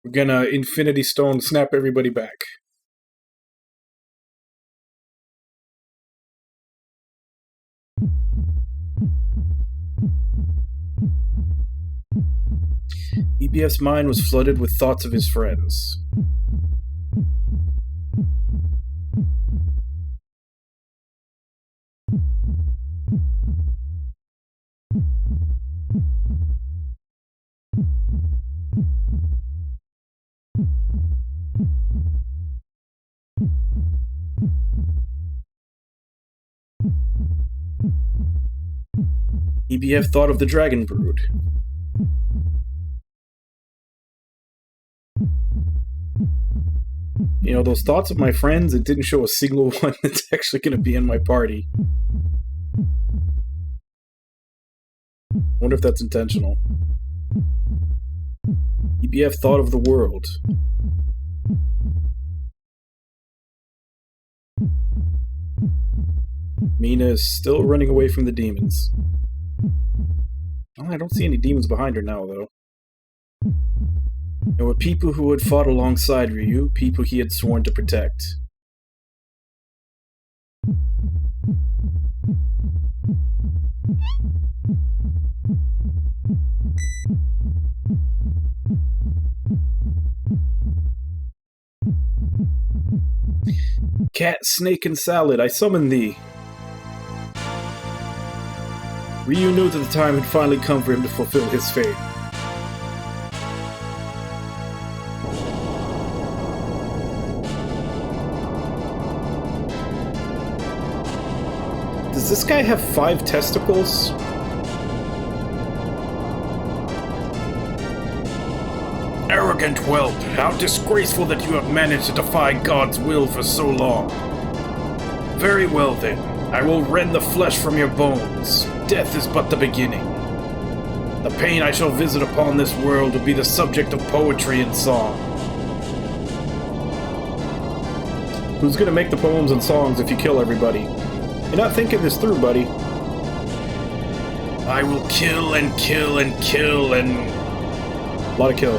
We're gonna Infinity Stone snap everybody back. EBF's mind was flooded with thoughts of his friends. EBF thought of the Dragon Brood. You know, those thoughts of my friends, it didn't show a single one that's actually going to be in my party. I wonder if that's intentional. EBF thought of the world. Mina is still running away from the demons. Oh, I don't see any demons behind her now, though. There were people who had fought alongside Ryu, people he had sworn to protect. Cat, snake, and salad, I summon thee. Ryu knew that the time had finally come for him to fulfill his fate. Does this guy have 5 testicles? Arrogant whelp, how disgraceful that you have managed to defy God's will for so long. Very well then, I will rend the flesh from your bones. Death is but the beginning. The pain I shall visit upon this world will be the subject of poetry and song. Who's gonna make the poems and songs if you kill everybody? You're not thinking this through, buddy. I will kill and kill and kill and... A lot of kill.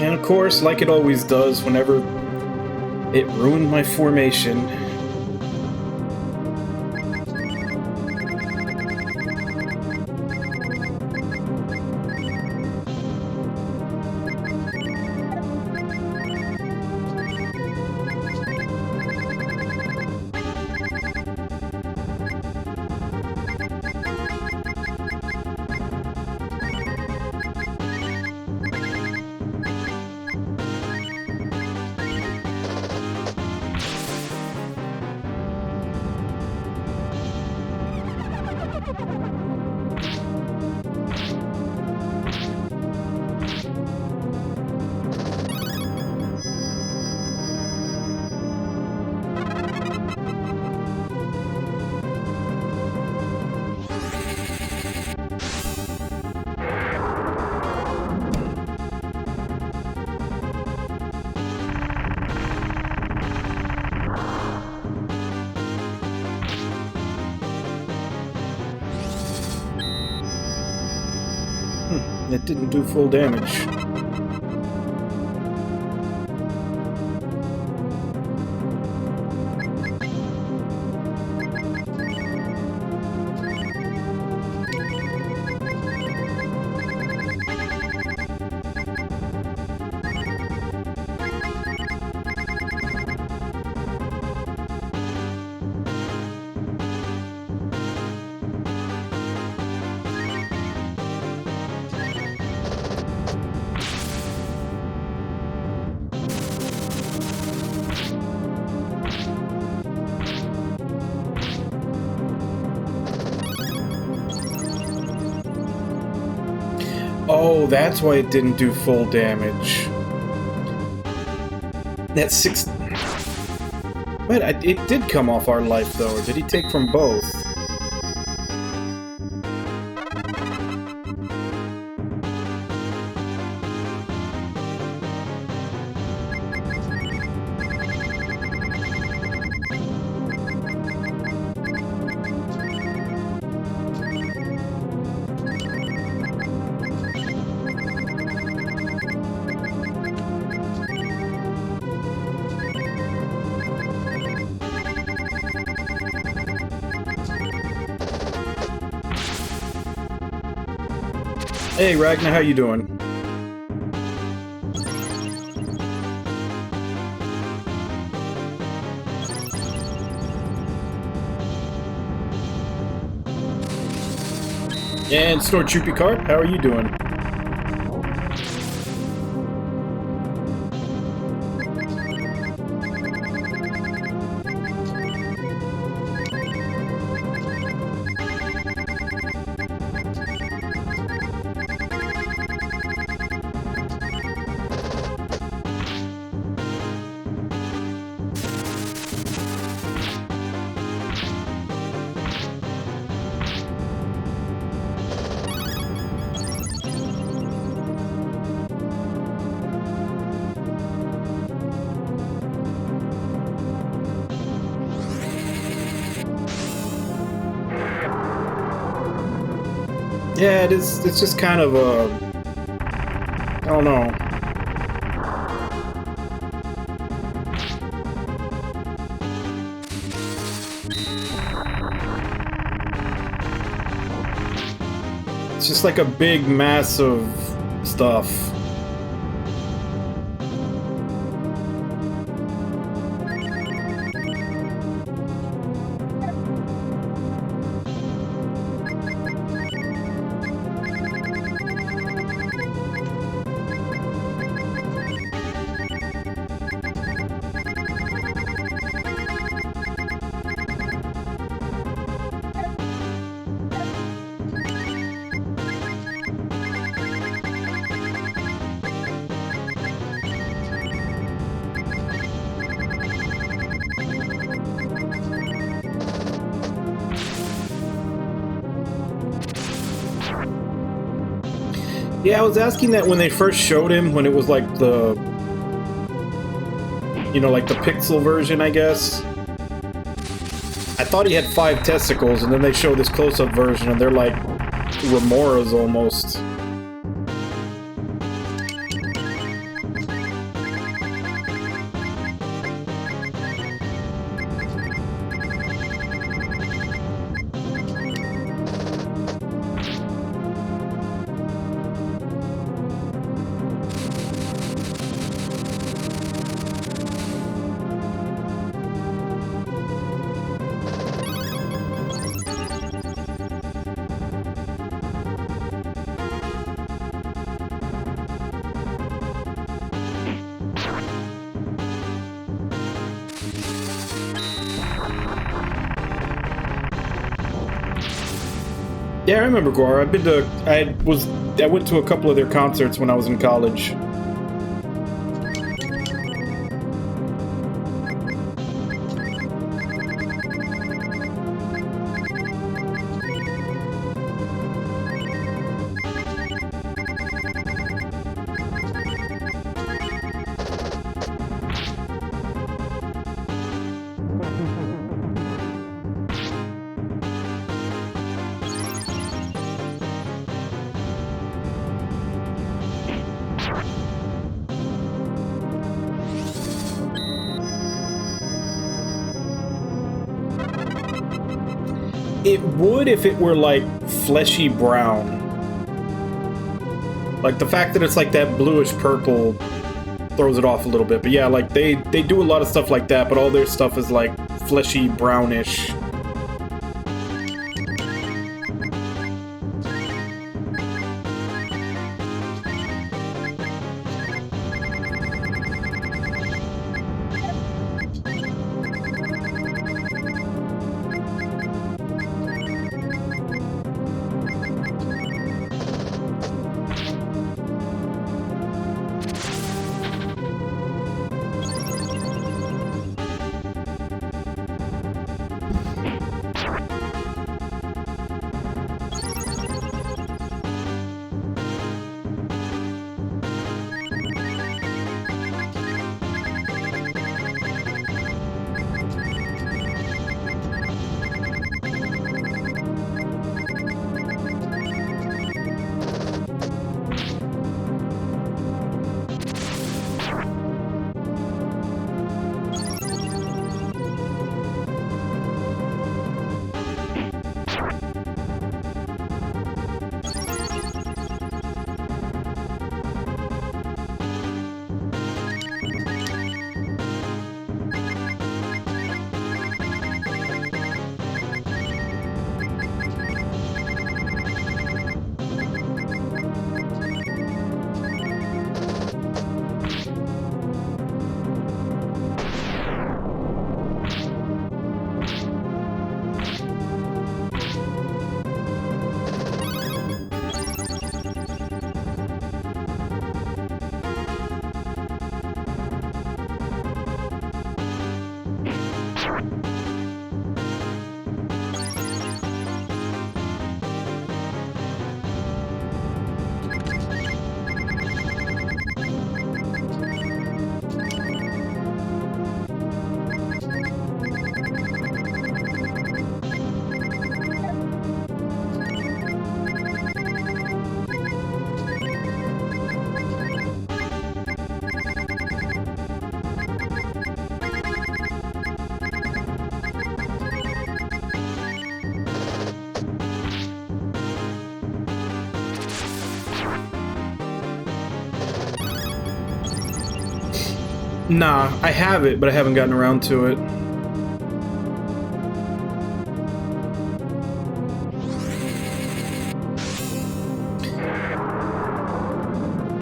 And of course, like it always does, whenever it ruined my formation... It didn't do full damage. Oh, that's why it didn't do full damage. That's 6... But it did come off our life, though. Or did he take from both? Hey, Ragnar, how you doing? And Snortroopy Carp, how are you doing? Yeah, it's just kind of I don't know. It's just like a big mass of stuff. Yeah, I was asking that when they first showed him, when it was like the... You know, like the pixel version, I guess. I thought he had 5 testicles, and then they show this close-up version, and they're like remoras almost. Yeah, I remember Gore. I went to a couple of their concerts when I was in college. It would if it were like fleshy brown. Like the fact that it's like that bluish purple throws it off a little bit. But yeah, like they do a lot of stuff like that, but all their stuff is like fleshy brownish. Nah, I have it, but I haven't gotten around to it.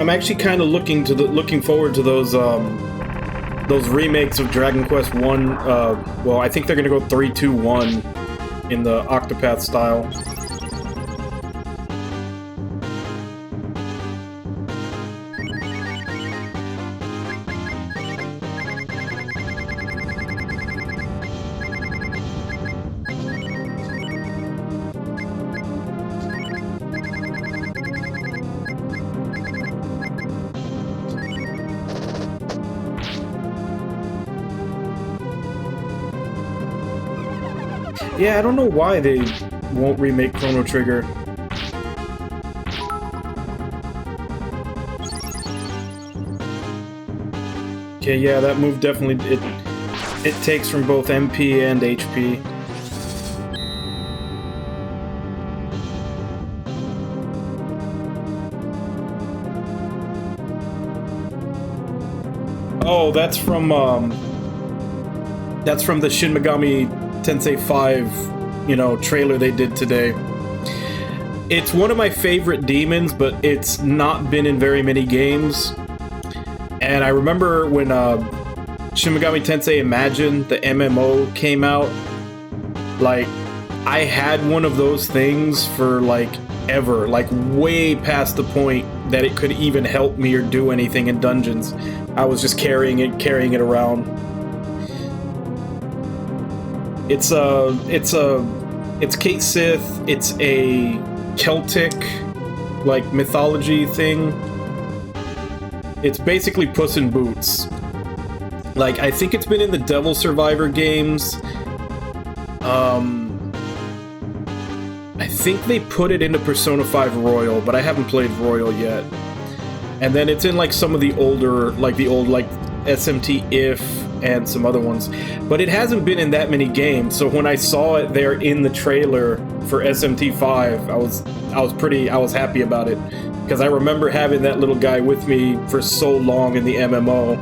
I'm actually kind of looking forward to those remakes of Dragon Quest 1. Well, I think they're gonna go 3, 2, 1 in the Octopath style. Yeah, I don't know why they won't remake Chrono Trigger. Okay, yeah, that move definitely it takes from both MP and HP. Oh, that's from the Shin Megami Tensei 5, you know, trailer they did today. It's one of my favorite demons, but it's not been in very many games. And I remember when Shin Megami Tensei Imagine, the MMO, came out, like, I had one of those things for, like, ever. Like, way past the point that it could even help me or do anything in dungeons. I was just carrying it around. It's Kate Sith. It's a Celtic, like, mythology thing. It's basically Puss in Boots. Like, I think it's been in the Devil Survivor games. I think they put it into Persona 5 Royal, but I haven't played Royal yet. And then it's in, like, some of the older, like, the old, like, SMT If and some other ones. But it hasn't been in that many games, so when I saw it there in the trailer for SMT 5, I was happy about it. Because I remember having that little guy with me for so long in the MMO.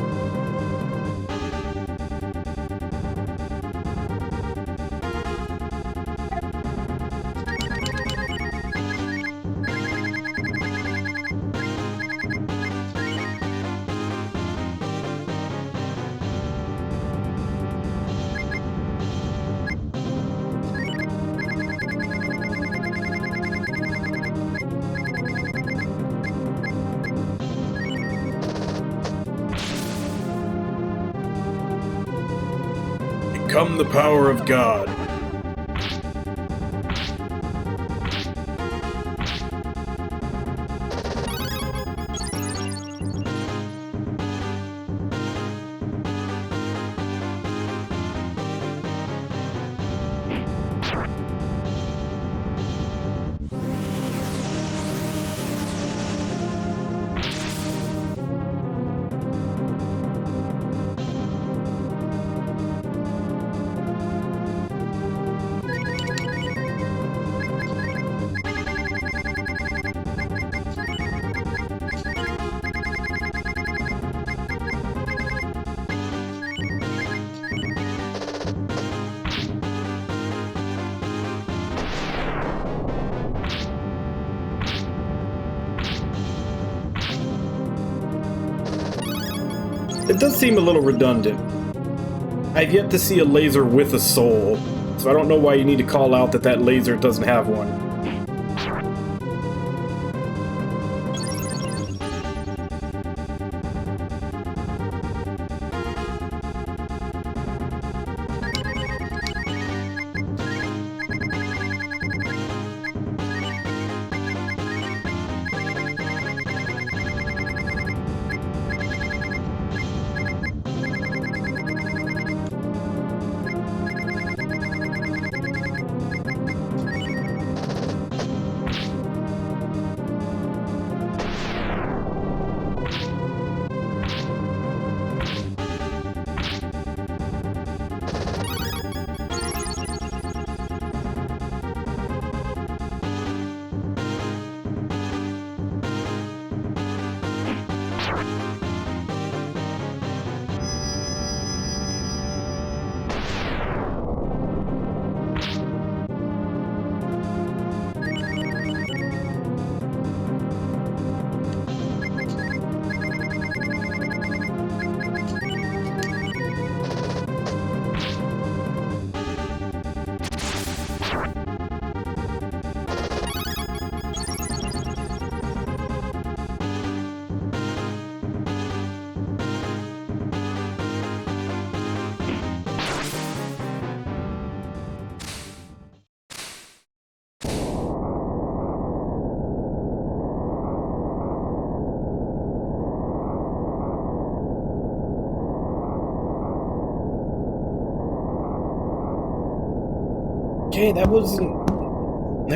Become the power of God. It does seem a little redundant. I've yet to see a laser with a soul, so I don't know why you need to call out that that laser doesn't have one. Okay, that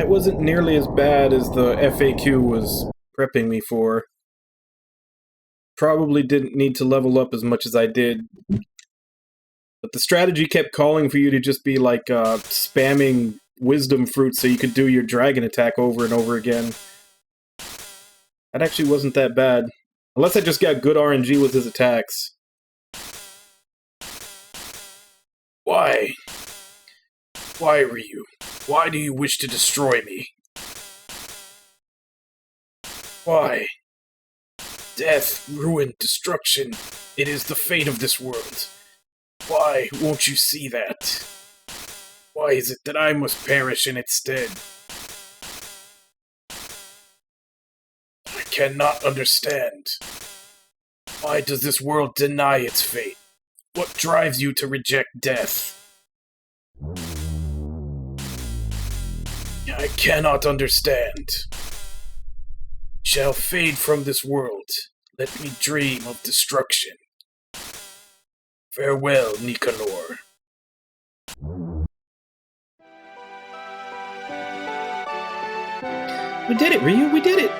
wasn't nearly as bad as the FAQ was prepping me for. Probably didn't need to level up as much as I did. But the strategy kept calling for you to just be like spamming wisdom fruits so you could do your dragon attack over and over again. That actually wasn't that bad. Unless I just got good RNG with his attacks. Why? Why, Ryu? Why do you wish to destroy me? Why? Death, ruin, destruction. It is the fate of this world. Why won't you see that? Why is it that I must perish in its stead? I cannot understand. Why does this world deny its fate? What drives you to reject death? I cannot understand. Shall fade from this world. Let me dream of destruction. Farewell, Nicanor. We did it, Ryu! We did it!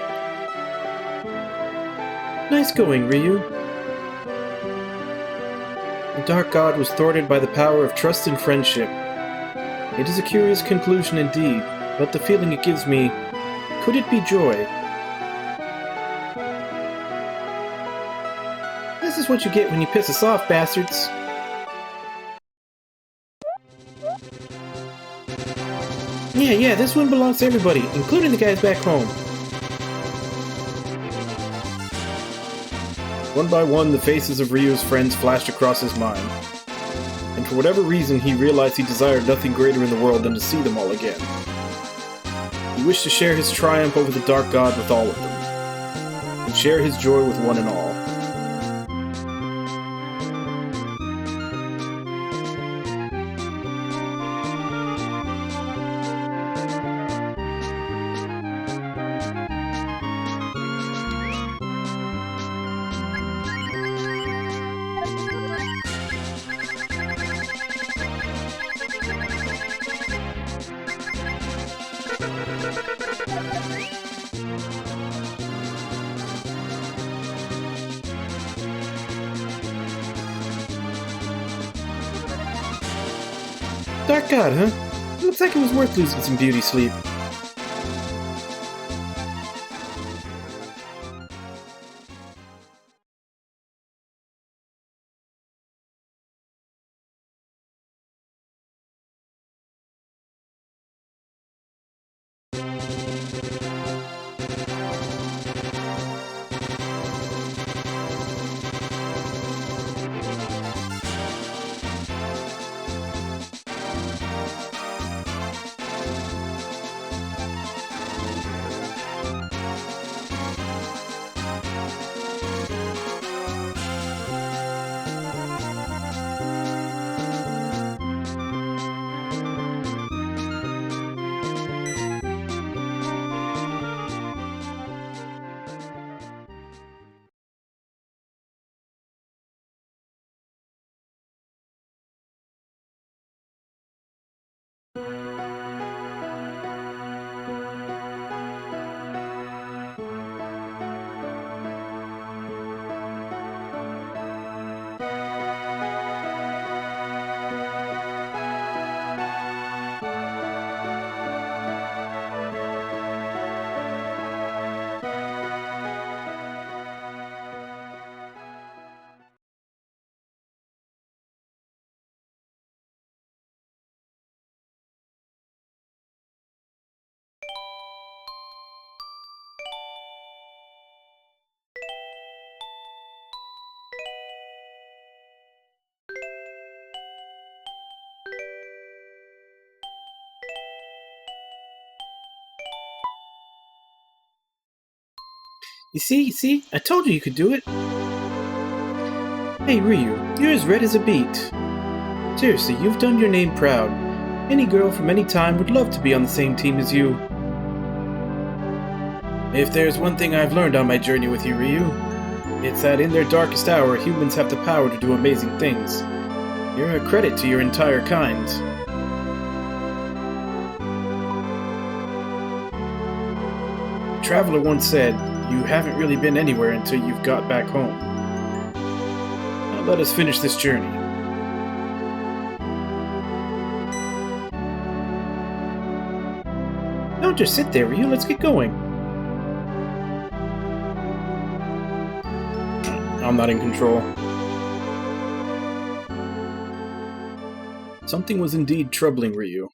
Nice going, Ryu. The Dark God was thwarted by the power of trust and friendship. It is a curious conclusion indeed, but the feeling it gives me, could it be joy? This is what you get when you piss us off, bastards. Yeah, this one belongs to everybody, including the guys back home. One by one, the faces of Ryu's friends flashed across his mind. And for whatever reason, he realized he desired nothing greater in the world than to see them all again. He wished to share his triumph over the Dark God with all of them, and share his joy with one and all. Dark God, huh? Looks like it was worth losing some beauty sleep. You see? I told you could do it. Hey, Ryu, you're as red as a beet. Seriously, you've done your name proud. Any girl from any time would love to be on the same team as you. If there's one thing I've learned on my journey with you, Ryu, it's that in their darkest hour, humans have the power to do amazing things. You're a credit to your entire kind. traveler once said, you haven't really been anywhere until you've got back home. Now let us finish this journey. Don't just sit there, Ryu. Let's get going. I'm not in control. Something was indeed troubling Ryu.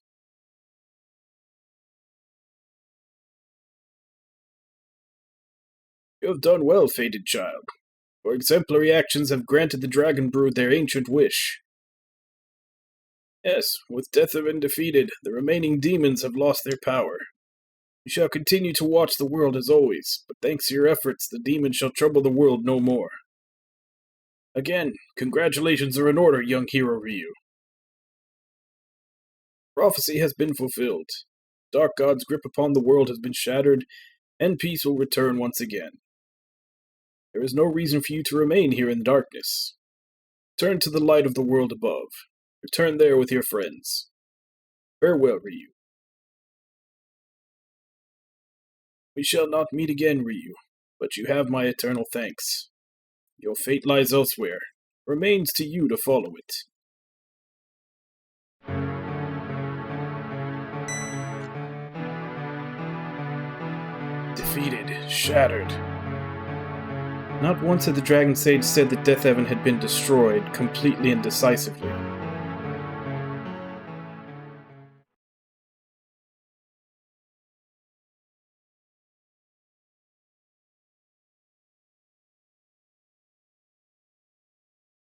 You have done well, fated child. Your exemplary actions have granted the Dragon Brood their ancient wish. Yes, with Deathaven defeated, the remaining demons have lost their power. We shall continue to watch the world as always, but thanks to your efforts, the demons shall trouble the world no more. Again, congratulations are in order, young hero Ryu. Prophecy has been fulfilled. Dark God's grip upon the world has been shattered, and peace will return once again. There is no reason for you to remain here in darkness. Turn to the light of the world above. Return there with your friends. Farewell, Ryu. We shall not meet again, Ryu, but you have my eternal thanks. Your fate lies elsewhere. Remains to you to follow it. Defeated, shattered. Not once had the Dragon Sage said that Deathaven had been destroyed, completely and decisively.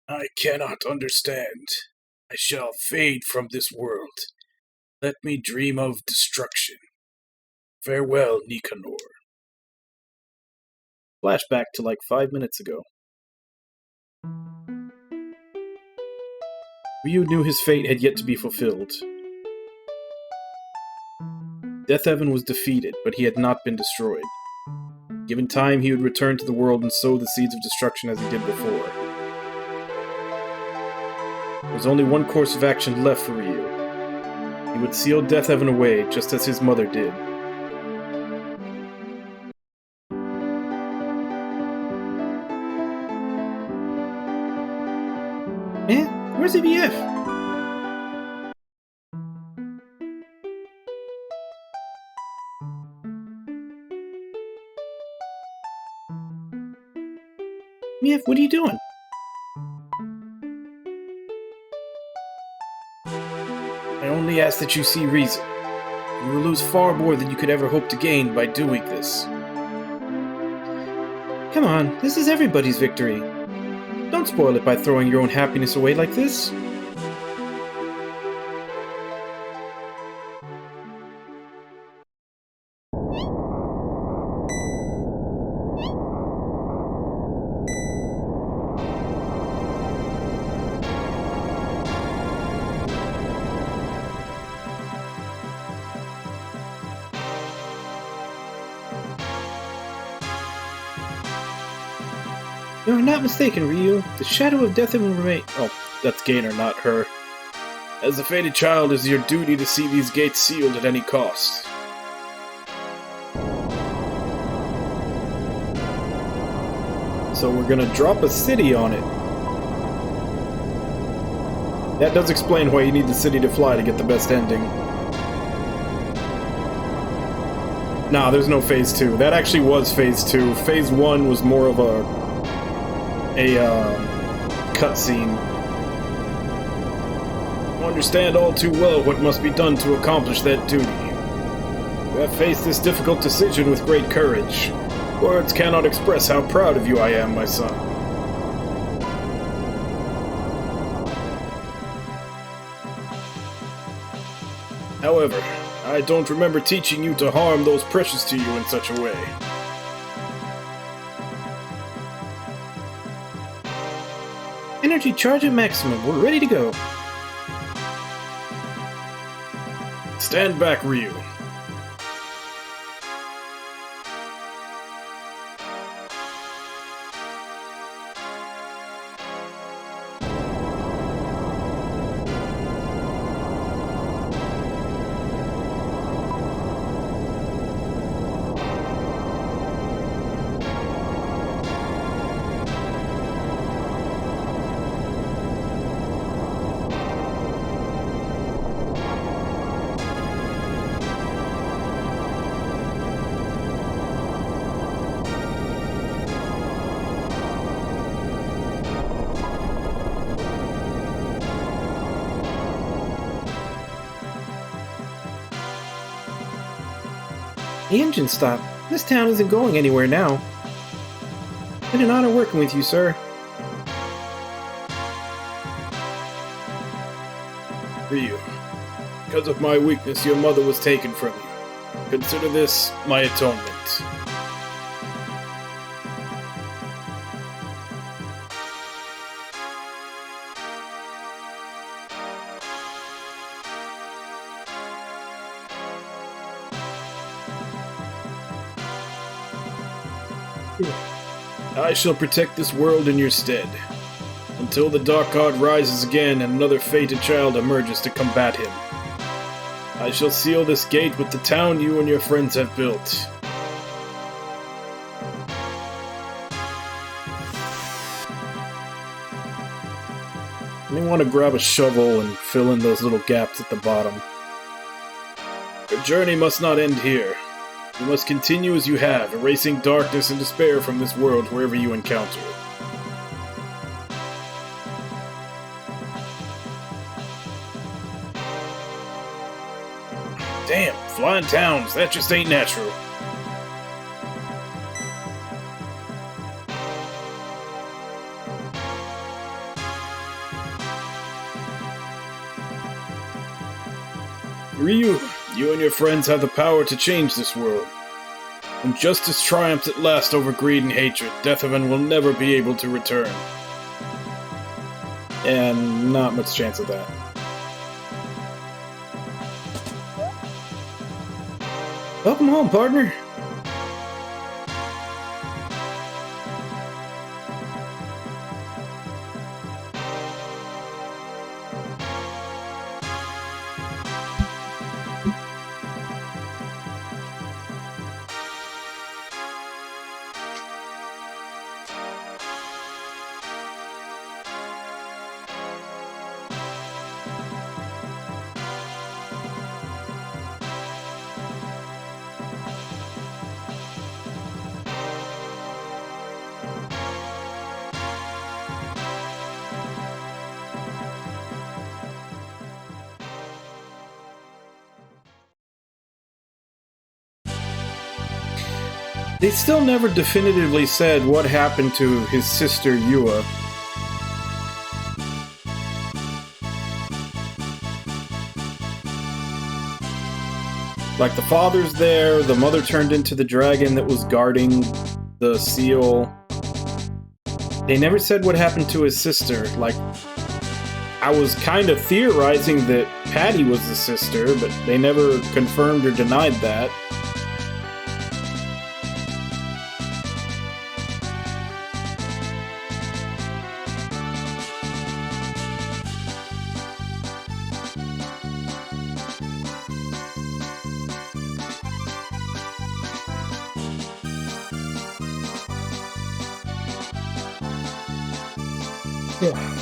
I cannot understand. I shall fade from this world. Let me dream of destruction. Farewell, Nicanor. Flashback to like 5 minutes ago. Ryu knew his fate had yet to be fulfilled. Deathaven was defeated, but he had not been destroyed. Given time, he would return to the world and sow the seeds of destruction as he did before. There was only one course of action left for Ryu. He would seal Deathaven away, just as his mother did. Where's EVF? EVF, what are you doing? I only ask that you see reason. You will lose far more than you could ever hope to gain by doing this. Come on, this is everybody's victory. Don't spoil it by throwing your own happiness away like this. You are not mistaken, Ryu. The shadow of death will remain. Oh, that's Gainer, not her. As a fated child, it is your duty to see these gates sealed at any cost. So we're gonna drop a city on it. That does explain why you need the city to fly to get the best ending. Nah, there's no Phase 2. That actually was Phase 2. Phase 1 was more of a cutscene. You understand all too well what must be done to accomplish that duty. You have faced this difficult decision with great courage. Words cannot express how proud of you I am, my son. However, I don't remember teaching you to harm those precious to you in such a way. Energy charge at maximum. We're ready to go. Stand back, Ryu. The engine stopped. This town isn't going anywhere now. Been an honor working with you, sir. Ryu, because of my weakness, your mother was taken from you. Consider this my atonement. I shall protect this world in your stead, until the Dark God rises again and another fated child emerges to combat him. I shall seal this gate with the town you and your friends have built. You may want to grab a shovel and fill in those little gaps at the bottom. Your journey must not end here. You must continue as you have, erasing darkness and despair from this world wherever you encounter it. Damn, flying towns, that just ain't natural. Ryu, you and your friends have the power to change this world. When justice triumphs at last over greed and hatred, Deatherman will never be able to return. And not much chance of that. Welcome home, partner. They still never definitively said what happened to his sister Yua. Like, the father's there, the mother turned into the dragon that was guarding the seal. They never said what happened to his sister. Like, I was kind of theorizing that Patty was the sister, but they never confirmed or denied that. Yeah.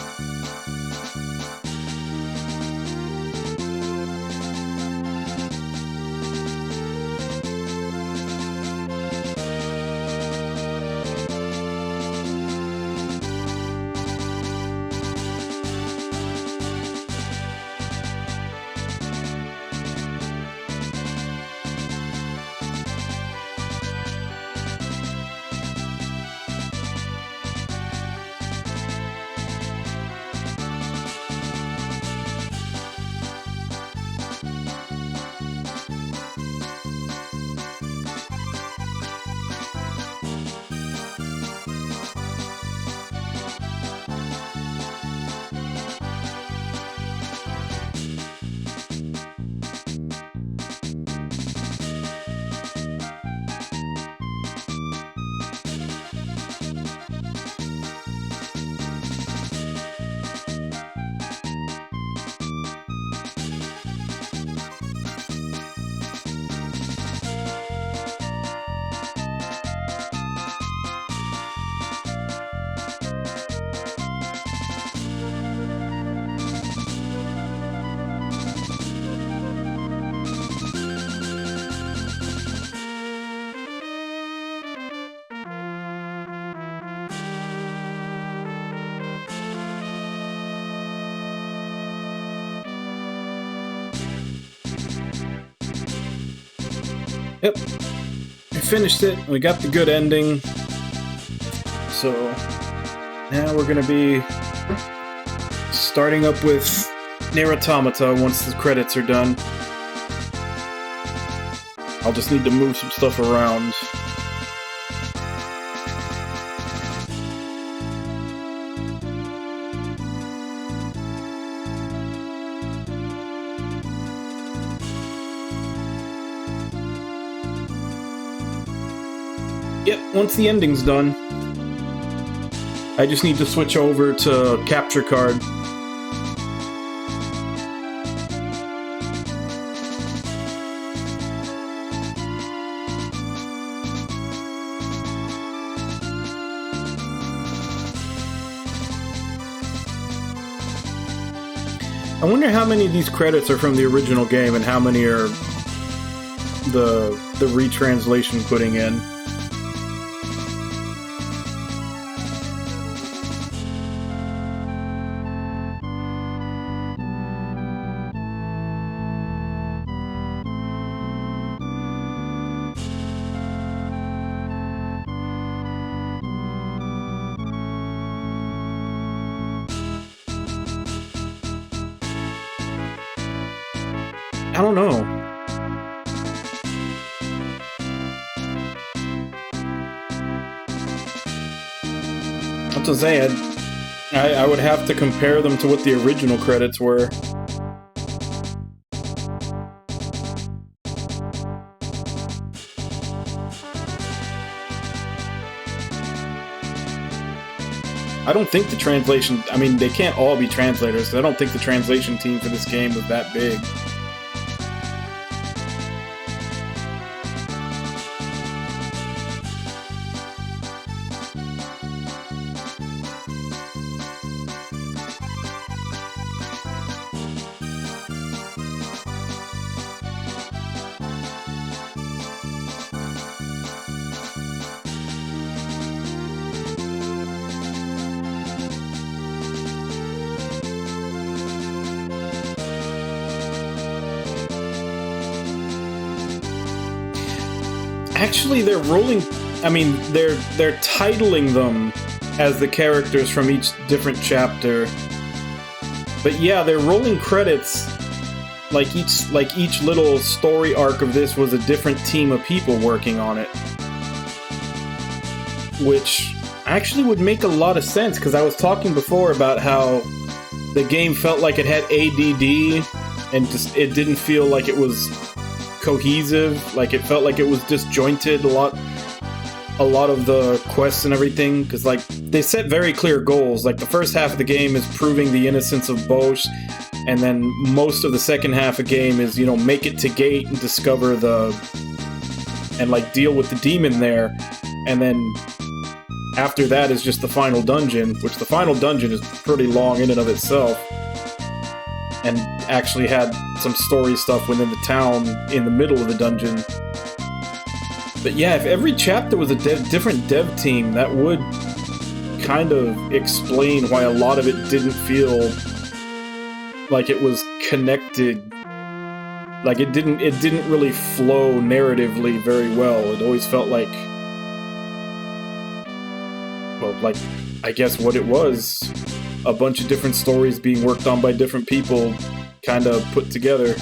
Yep. finished it. We got the good ending. So now we're gonna be starting up with Nier Automata once the credits are done. I'll just need to move some stuff around. Yep, once the ending's done, I just need to switch over to capture card. I wonder how many of these credits are from the original game and how many are the retranslation putting in. I don't know. What to say? I would have to compare them to what the original credits were. I don't think the translation... I mean, they can't all be translators, so I don't think the translation team for this game was that big. Actually, they're rolling... I mean, they're titling them as the characters from each different chapter. But yeah, they're rolling credits like each little story arc of this was a different team of people working on it. Which actually would make a lot of sense, because I was talking before about how the game felt like it had ADD, and just it didn't feel like it was cohesive, like it felt like it was disjointed a lot of the quests and everything, because like they set very clear goals. Like the first half of the game is proving the innocence of Bosch, and then most of the second half of the game is, you know, make it to Gate and discover and like deal with the demon there, and then after that is just the final dungeon, which the final dungeon is pretty long in and of itself, and actually had some story stuff within the town in the middle of the dungeon. But yeah, if every chapter was a different dev team, that would kind of explain why a lot of it didn't feel like it was connected. Like it didn't really flow narratively very well. It always felt like, well, like, I guess what it was, a bunch of different stories being worked on by different people, kind of put together.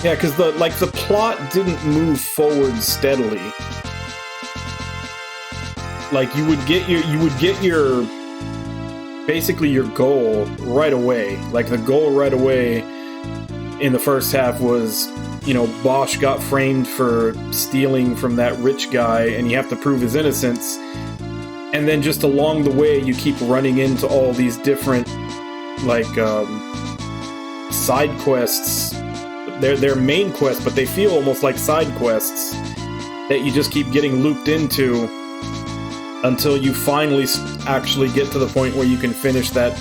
Yeah, because the plot didn't move forward steadily. Like you would get your basically your goal right away. Like the goal right away in the first half was, you know, Bosch got framed for stealing from that rich guy, and you have to prove his innocence. And then just along the way, you keep running into all these different, like, side quests. They're main quests, but they feel almost like side quests that you just keep getting looped into until you finally actually get to the point where you can finish that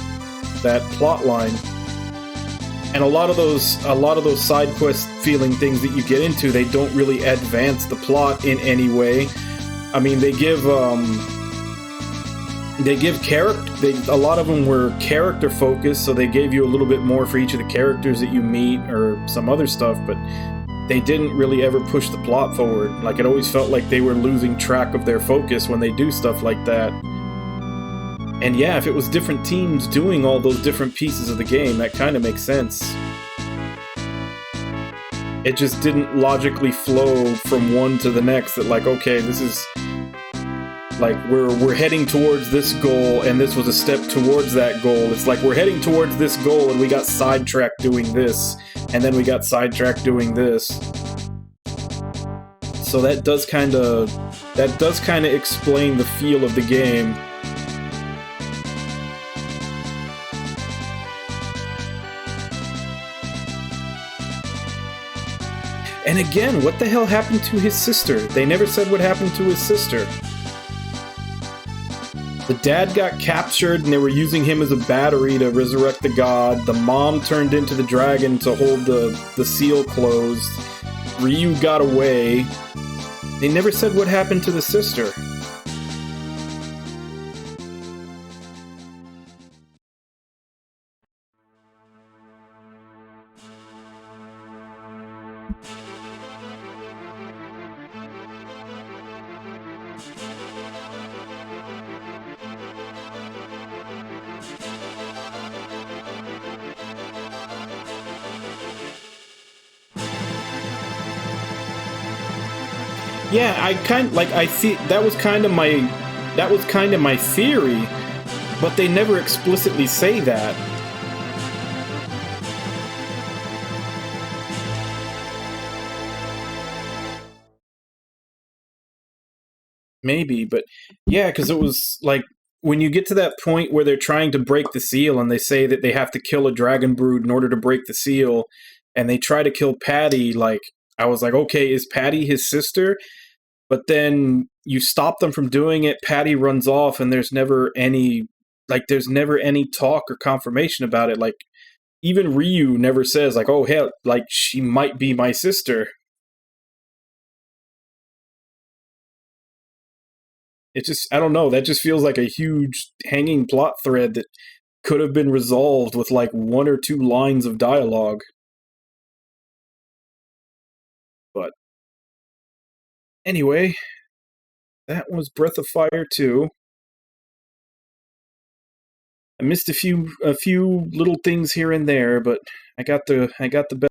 plot line. And a lot of those side quest feeling things that you get into, they don't really advance the plot in any way. I mean, they give they give a lot of them were character focused, so they gave you a little bit more for each of the characters that you meet or some other stuff, but they didn't really ever push the plot forward. Like, it always felt like they were losing track of their focus when they do stuff like that. And yeah, if it was different teams doing all those different pieces of the game, that kind of makes sense. It just didn't logically flow from one to the next, that like, okay, this is like we're heading towards this goal and this was a step towards that goal. It's like we're heading towards this goal and we got sidetracked doing this, and then we got sidetracked doing this. So that does kind of explain the feel of the game. And again, what the hell happened to his sister? They never said what happened to his sister. The dad got captured and they were using him as a battery to resurrect the god. The mom turned into the dragon to hold the seal closed. Ryu got away. They never said what happened to the sister. Yeah, I see that was kind of my theory, but they never explicitly say that. Maybe, but yeah, because it was like when you get to that point where they're trying to break the seal and they say that they have to kill a dragon brood in order to break the seal, and they try to kill Patty, like, I was like, okay, is Patty his sister? But then you stop them from doing it, Patty runs off, and there's never any talk or confirmation about it. Like, even Ryu never says, like, oh, hell, like, she might be my sister. It just, I don't know, that just feels like a huge hanging plot thread that could have been resolved with, like, 1 or 2 lines of dialogue. But anyway, that was Breath of Fire 2. I missed a few little things here and there, but I got the best